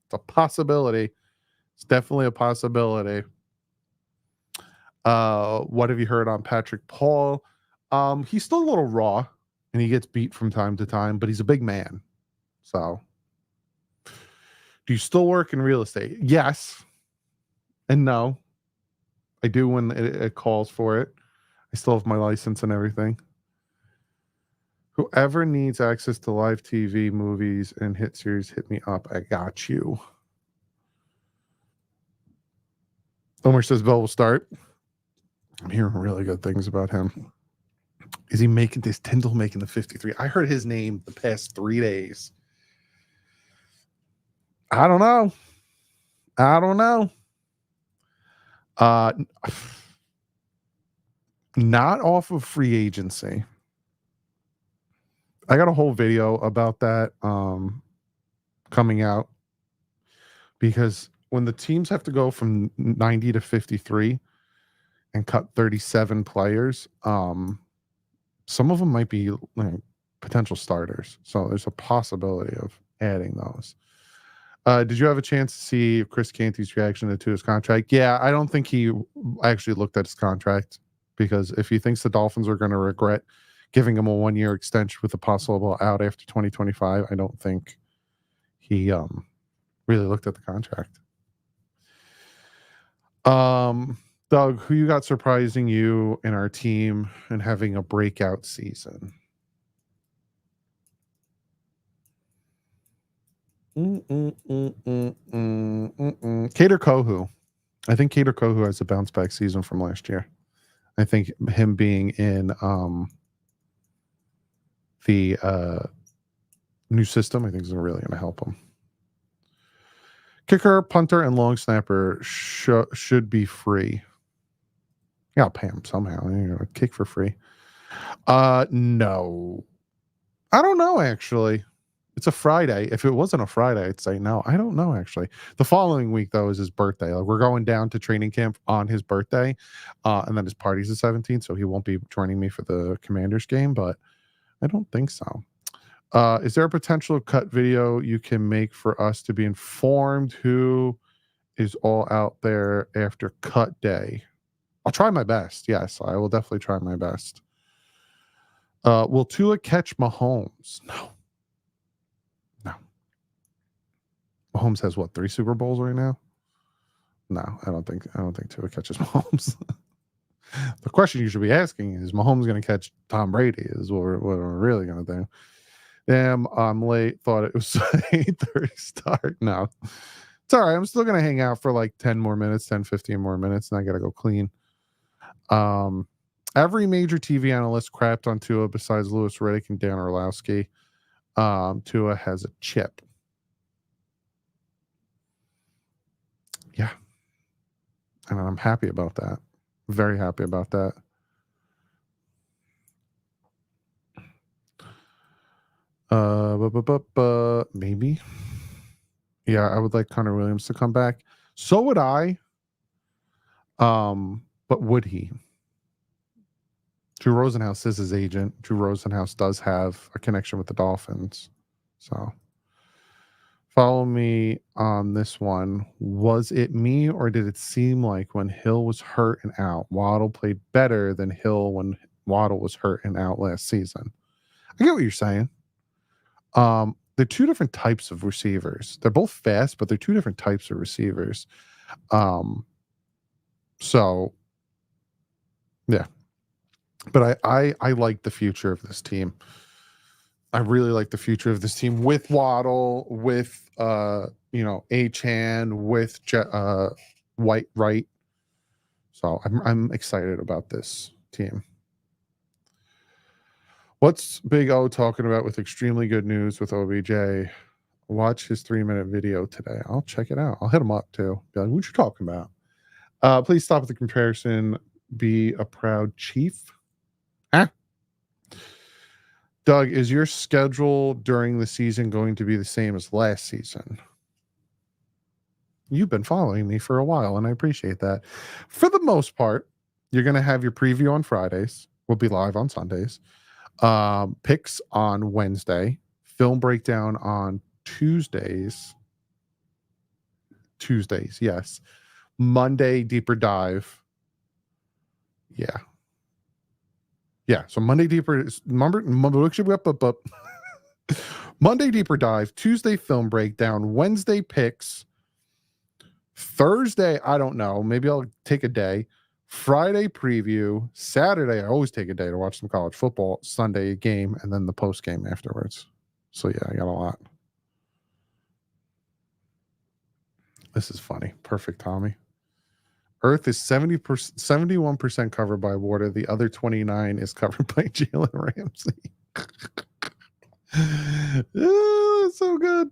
It's a possibility. It's definitely a possibility. What have you heard on Patrick Paul? He's still a little raw, and he gets beat from time to time, but he's a big man. So, do you still work in real estate? Yes. And no. I do when it calls for it. I still have my license and everything. Whoever needs access to live TV, movies, and hit series, hit me up. I got you. Omer says Bell will start. I'm hearing really good things about him. Is Tyndall making the 53? I heard his name the past 3 days. I don't know. Not off of free agency. I got a whole video about that coming out, because when the teams have to go from 90 to 53 and cut 37 players, some of them might be potential starters. So there's a possibility of adding those. Did you have a chance to see Chris Canty's reaction to his contract? Yeah, I don't think he actually looked at his contract, because if he thinks the Dolphins are going to regret giving him a 1-year extension with a possible out after 2025, I don't think he really looked at the contract. Doug, who you got surprising you in our team and having a breakout season? Kader Kohu. I think Kader Kohu has a bounce back season from last year. I think him being in the new system, I think is really going to help him. Kicker, punter, and long snapper should be free. Yeah, I'll pay him somehow. Kick for free. No. I don't know, actually. It's a Friday. If it wasn't a Friday, I'd say no. I don't know, actually. The following week, though, is his birthday. Like, we're going down to training camp on his birthday, and then his party's the 17th, so he won't be joining me for the Commanders game, but I don't think so. Is there a potential cut video you can make for us to be informed who is all out there after cut day? I'll try my best. Yes, I will definitely try my best. Will Tua catch Mahomes? No. Mahomes has what, 3 Super Bowls right now? No, I don't think Tua catches Mahomes. The question you should be asking is Mahomes going to catch Tom Brady is what we're really going to do. Damn, I'm late. Thought it was 8:30 start. No. It's all right. I'm still going to hang out for like 10 more minutes, 10, 15 more minutes, and I got to go clean. Every major TV analyst crapped on Tua besides Louis Riddick and Dan Orlowski. Tua has a chip. Yeah. And I'm happy about that. Very happy about that. Maybe. Yeah, I would like Connor Williams to come back. So would I. But would he? Drew Rosenhaus is his agent. Drew Rosenhaus does have a connection with the Dolphins. So follow me on this one. Was it me, or did it seem like when Hill was hurt and out, Waddle played better than Hill when Waddle was hurt and out last season? I get what you're saying. They're two different types of receivers. They're both fast, but they're two different types of receivers. So yeah. But I like the future of this team. I really like the future of this team with Waddle, with Achane, with White Wright. So I'm excited about this team. What's Big O talking about with extremely good news with OBJ? Watch his 3-minute video today. I'll check it out. I'll hit him up too. Be like, what you talking about? Please stop with the comparison. Be a proud chief. Huh? Doug, is your schedule during the season going to be the same as last season? You've been following me for a while, and I appreciate that. For the most part, you're going to have your preview on Fridays. We'll be live on Sundays. Picks on Wednesday. Film breakdown on Tuesdays. Yes. Monday, deeper dive. Yeah. So Monday deeper Monday deeper dive, Tuesday film breakdown, Wednesday picks, Thursday I don't know, maybe I'll take a day, Friday preview, Saturday I always take a day to watch some college football, Sunday game, and then the post game afterwards. So yeah, I got a lot. This is funny. Perfect, Tommy. Earth is 71% covered by water. The other 29 is covered by Jalen Ramsey. So good.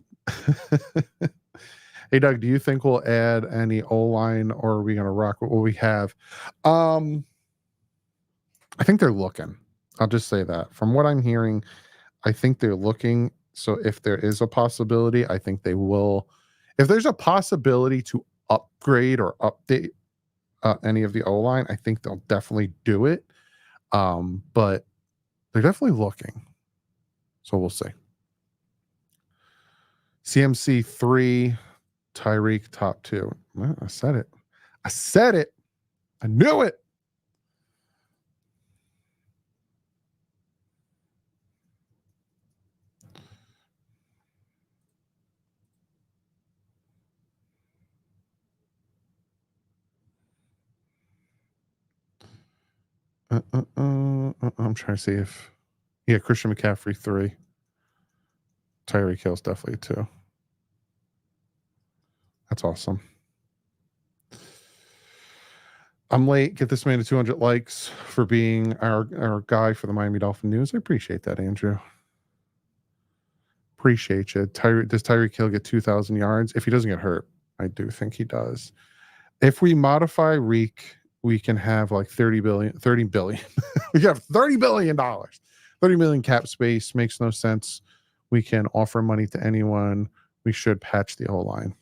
Hey, Doug, do you think we'll add any O-line, or are we going to rock what we have? I think they're looking. I'll just say that. From what I'm hearing, I think they're looking. So if there is a possibility, I think they will. If there's a possibility to upgrade or update any of the O-line, I think they'll definitely do it. But they're definitely looking. So we'll see. CMC 3, Tyreek top 2. Well, I said it. I knew it. I'm trying to see if... Yeah, Christian McCaffrey 3. Tyreek Hill's definitely 2. That's awesome. I'm late. Get this man to 200 likes for being our guy for the Miami Dolphin News. I appreciate that, Andrew. Appreciate you. Does Tyreek Hill get 2,000 yards? If he doesn't get hurt, I do think he does. If we modify Reek, we can have like 30 billion. We have $30 billion. 30 million cap space. Makes no sense. We can offer money to anyone. We should patch the O-line.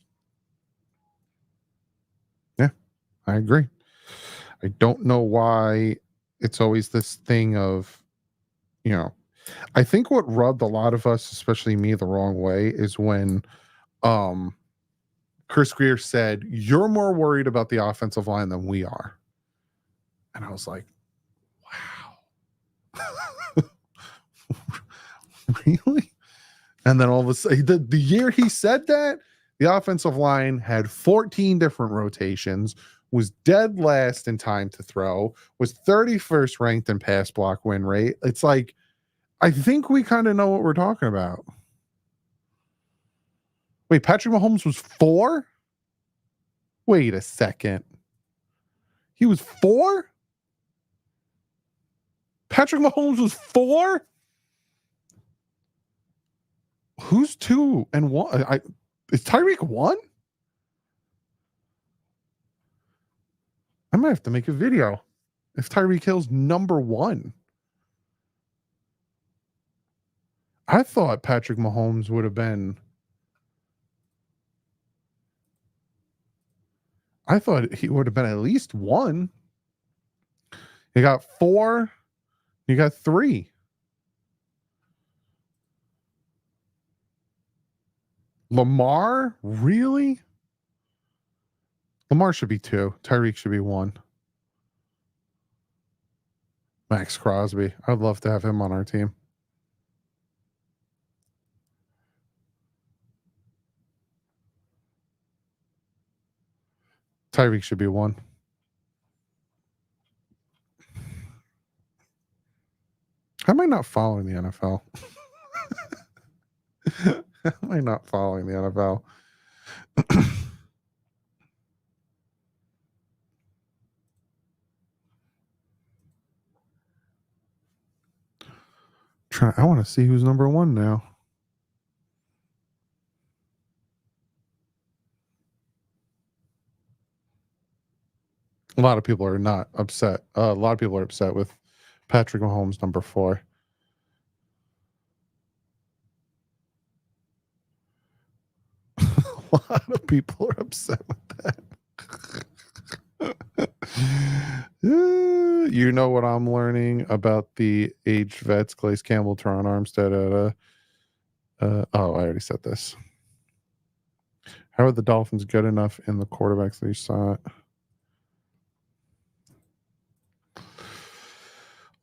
Yeah, I agree. I don't know why it's always this thing of, I think what rubbed a lot of us, especially me, the wrong way is when Chris Greer said, "You're more worried about the offensive line than we are." And I was like, wow. Really? And then all of a sudden, the year he said that, the offensive line had 14 different rotations, was dead last in time to throw, was 31st ranked in pass block win rate. It's like, I think we kind of know what we're talking about. Wait, Patrick Mahomes was 4? Wait a second. He was 4? Patrick Mahomes was 4? Who's 2 and 1? Is Tyreek 1? I might have to make a video if Tyreek Hill's number 1. I thought Patrick Mahomes would have been... I thought he would have been at least 1. You got 4. You got 3. Lamar? Really? Lamar should be 2. Tyreek should be 1. Max Crosby. I'd love to have him on our team. Tyreek should be 1. How am I not following the NFL? How am I not following the NFL? I want to see who's number 1 now. A lot of people are not upset. A lot of people are upset with Patrick Mahomes number 4. A lot of people are upset with that. You know what I'm learning about the aged vets, Glaze Campbell, Teron Armstead. I already said this. How are the Dolphins good enough in the quarterbacks that you saw?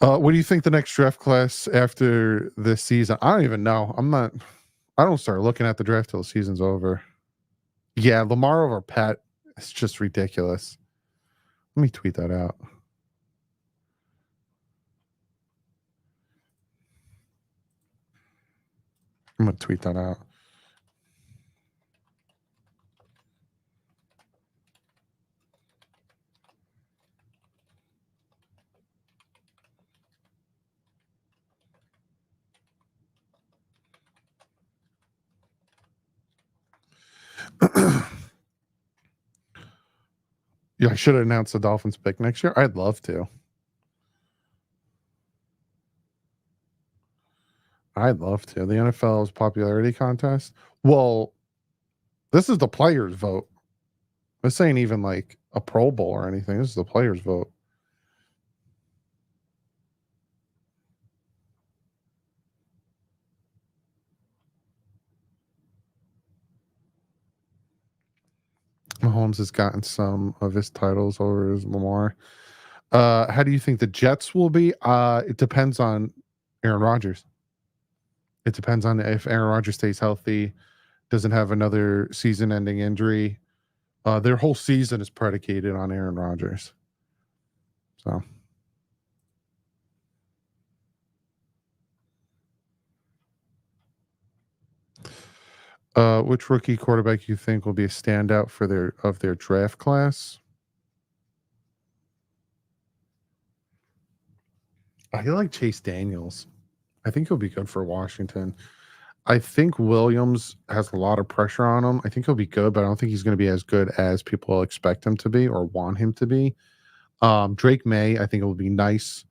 What do you think the next draft class after this season? I don't even know. I don't start looking at the draft till the season's over. Yeah, Lamar over Pat. It's just ridiculous. Let me tweet that out. I'm going to tweet that out. Yeah, I should have announced the Dolphins pick next year. I'd love to. I'd love to. The NFL's popularity contest. Well, this is the players' vote. This ain't even like a Pro Bowl or anything. This is the players' vote. Mahomes has gotten some of his titles over his Lamar. How do you think the Jets will be? It depends on Aaron Rodgers. It depends on if Aaron Rodgers stays healthy, doesn't have another season-ending injury. Their whole season is predicated on Aaron Rodgers. So, Which rookie quarterback you think will be a standout for their draft class? I like Chase Daniels. I think he'll be good for Washington. I think Williams has a lot of pressure on him. I think he'll be good, but I don't think he's going to be as good as people expect him to be or want him to be. Drake May, I think it will be nice,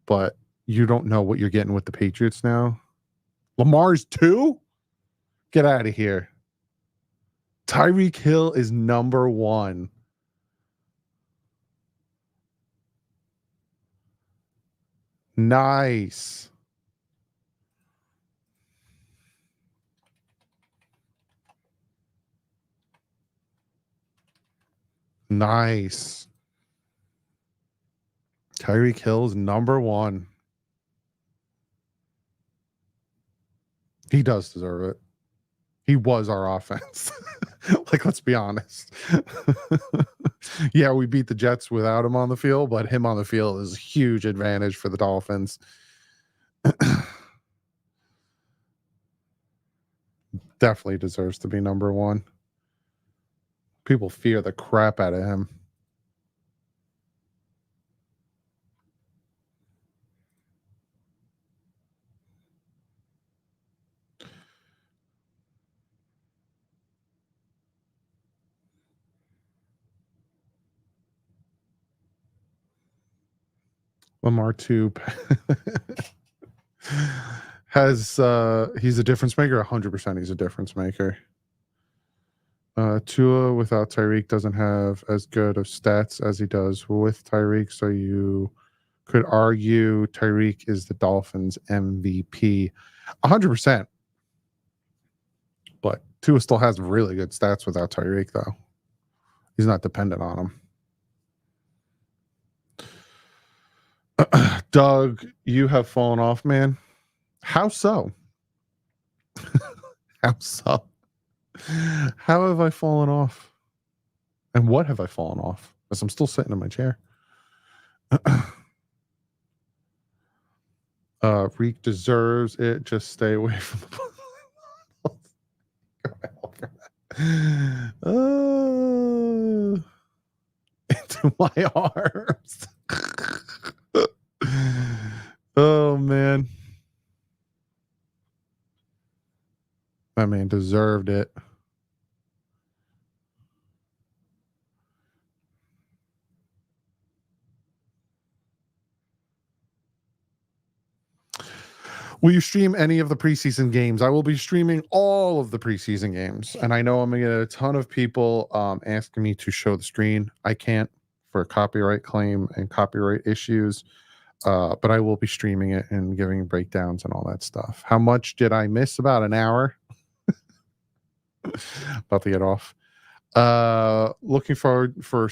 but you don't know what you're getting with the Patriots now. Lamar's 2? Get out of here. Tyreek Hill is number 1. Nice. Nice. Tyreek Hill is number 1. He does deserve it. He was our offense. Like, let's be honest. Yeah, we beat the Jets without him on the field, but him on the field is a huge advantage for the Dolphins. Definitely deserves to be number 1. People fear the crap out of him. Lamar 2 has he's a difference maker. 100% he's a difference maker. Tua without Tyreek doesn't have as good of stats as he does with Tyreek, so you could argue Tyreek is the Dolphins MVP. 100%. But Tua still has really good stats without Tyreek, though. He's not dependent on him. Doug, you have fallen off, man. How so? How so? How have I fallen off? And what have I fallen off? Because I'm still sitting in my chair. Reek deserves it. Just stay away from the into my arms. Oh man. That man deserved it. Will you stream any of the preseason games? I will be streaming all of the preseason games. And I know I'm going to get a ton of people asking me to show the screen. I can't for a copyright claim and copyright issues. But I will be streaming it and giving breakdowns and all that stuff. How much did I miss? About an hour. About to get off. Looking forward for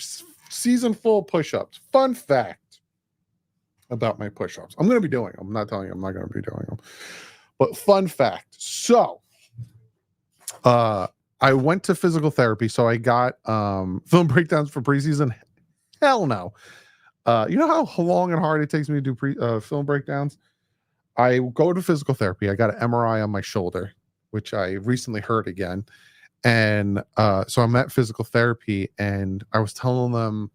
season full push-ups. Fun fact about my push-ups. I'm going to be doing them. I'm not telling you I'm not going to be doing them. But fun fact. So, I went to physical therapy. So I got film breakdowns for preseason. Hell no. You know how long and hard it takes me to do film breakdowns? I go to physical therapy. I got an MRI on my shoulder, which I recently hurt again. And so I'm at physical therapy, and I was telling them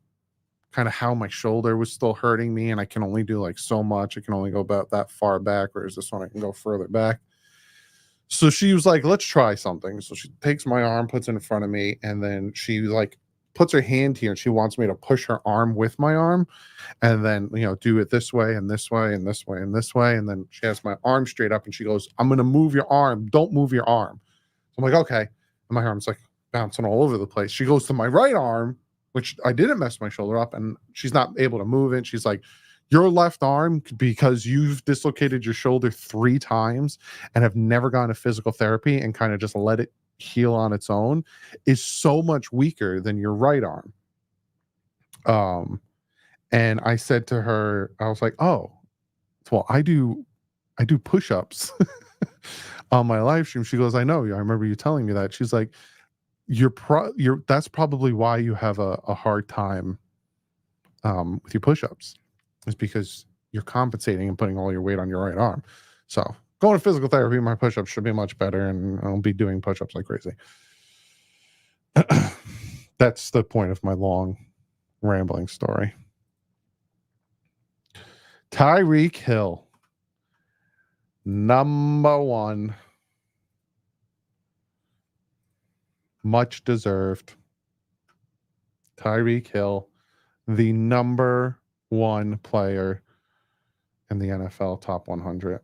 kind of how my shoulder was still hurting me, and I can only do like so much. I can only go about that far back, whereas this one I can go further back. So she was like, let's try something. So she takes my arm, puts it in front of me, and then she like puts her hand here, and she wants me to push her arm with my arm, and then, you know, do it this way and this way and this way and this way. And then she has my arm straight up, and she goes, I'm going to move your arm. Don't move your arm. So I'm like, okay. And my arm's like bouncing all over the place. She goes to my right arm, which I didn't mess my shoulder up, and she's not able to move it. She's like, your left arm, because you've dislocated your shoulder 3 times and have never gone to physical therapy and kind of just let it heal on its own, is so much weaker than your right arm. And I said to her, I was like, oh, well, I do push-ups on my live stream. She goes, I know. I remember you telling me that. She's like, that's probably why you have a hard time with your push-ups, is because you're compensating and putting all your weight on your right arm. So Going to physical therapy, my push-ups should be much better, and I'll be doing push-ups like crazy. That's the point of my long rambling story. Tyreek Hill, number one. Much deserved. Tyreek Hill, the number one player in the NFL top 100.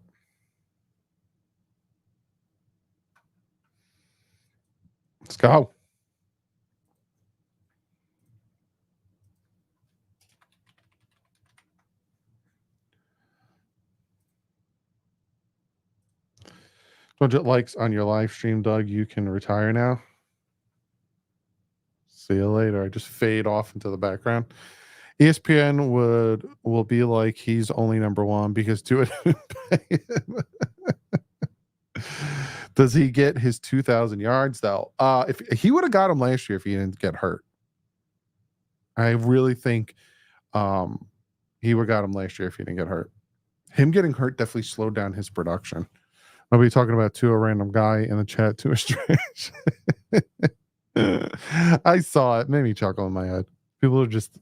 Let's go. Budget likes on your live stream, Doug. You can retire now. See you later. I just fade off into the background. ESPN will be like he's only number one because do it. Does he get his 2,000 yards though? If he would have got him last year if he didn't get hurt, I really think he would have got him last year if he didn't get hurt. Him getting hurt definitely slowed down his production. Nobody talking about to a random guy in the chat to a strange. I saw it. Made me chuckle in my head. People are just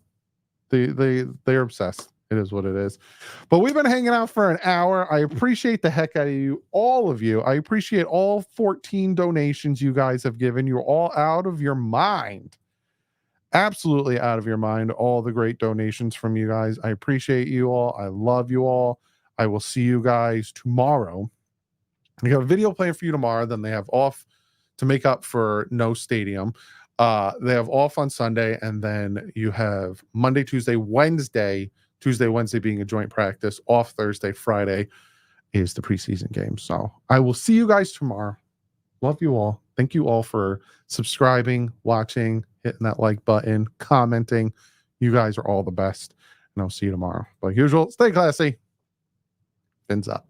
they're obsessed. It is what it is. But we've been hanging out for an hour. I appreciate the heck out of you, all of you. I appreciate all 14 donations you guys have given. You're all out of your mind. Absolutely out of your mind. All the great donations from you guys. I appreciate you all. I love you all. I will see you guys tomorrow. We have a video planned for you tomorrow. Then they have off to make up for no stadium. They have off on Sunday, and then you have Monday, Tuesday, Wednesday. Tuesday, Wednesday being a joint practice. Off Thursday, Friday is the preseason game. So I will see you guys tomorrow. Love you all. Thank you all for subscribing, watching, hitting that like button, commenting. You guys are all the best. And I'll see you tomorrow. Like usual, stay classy. Fins up.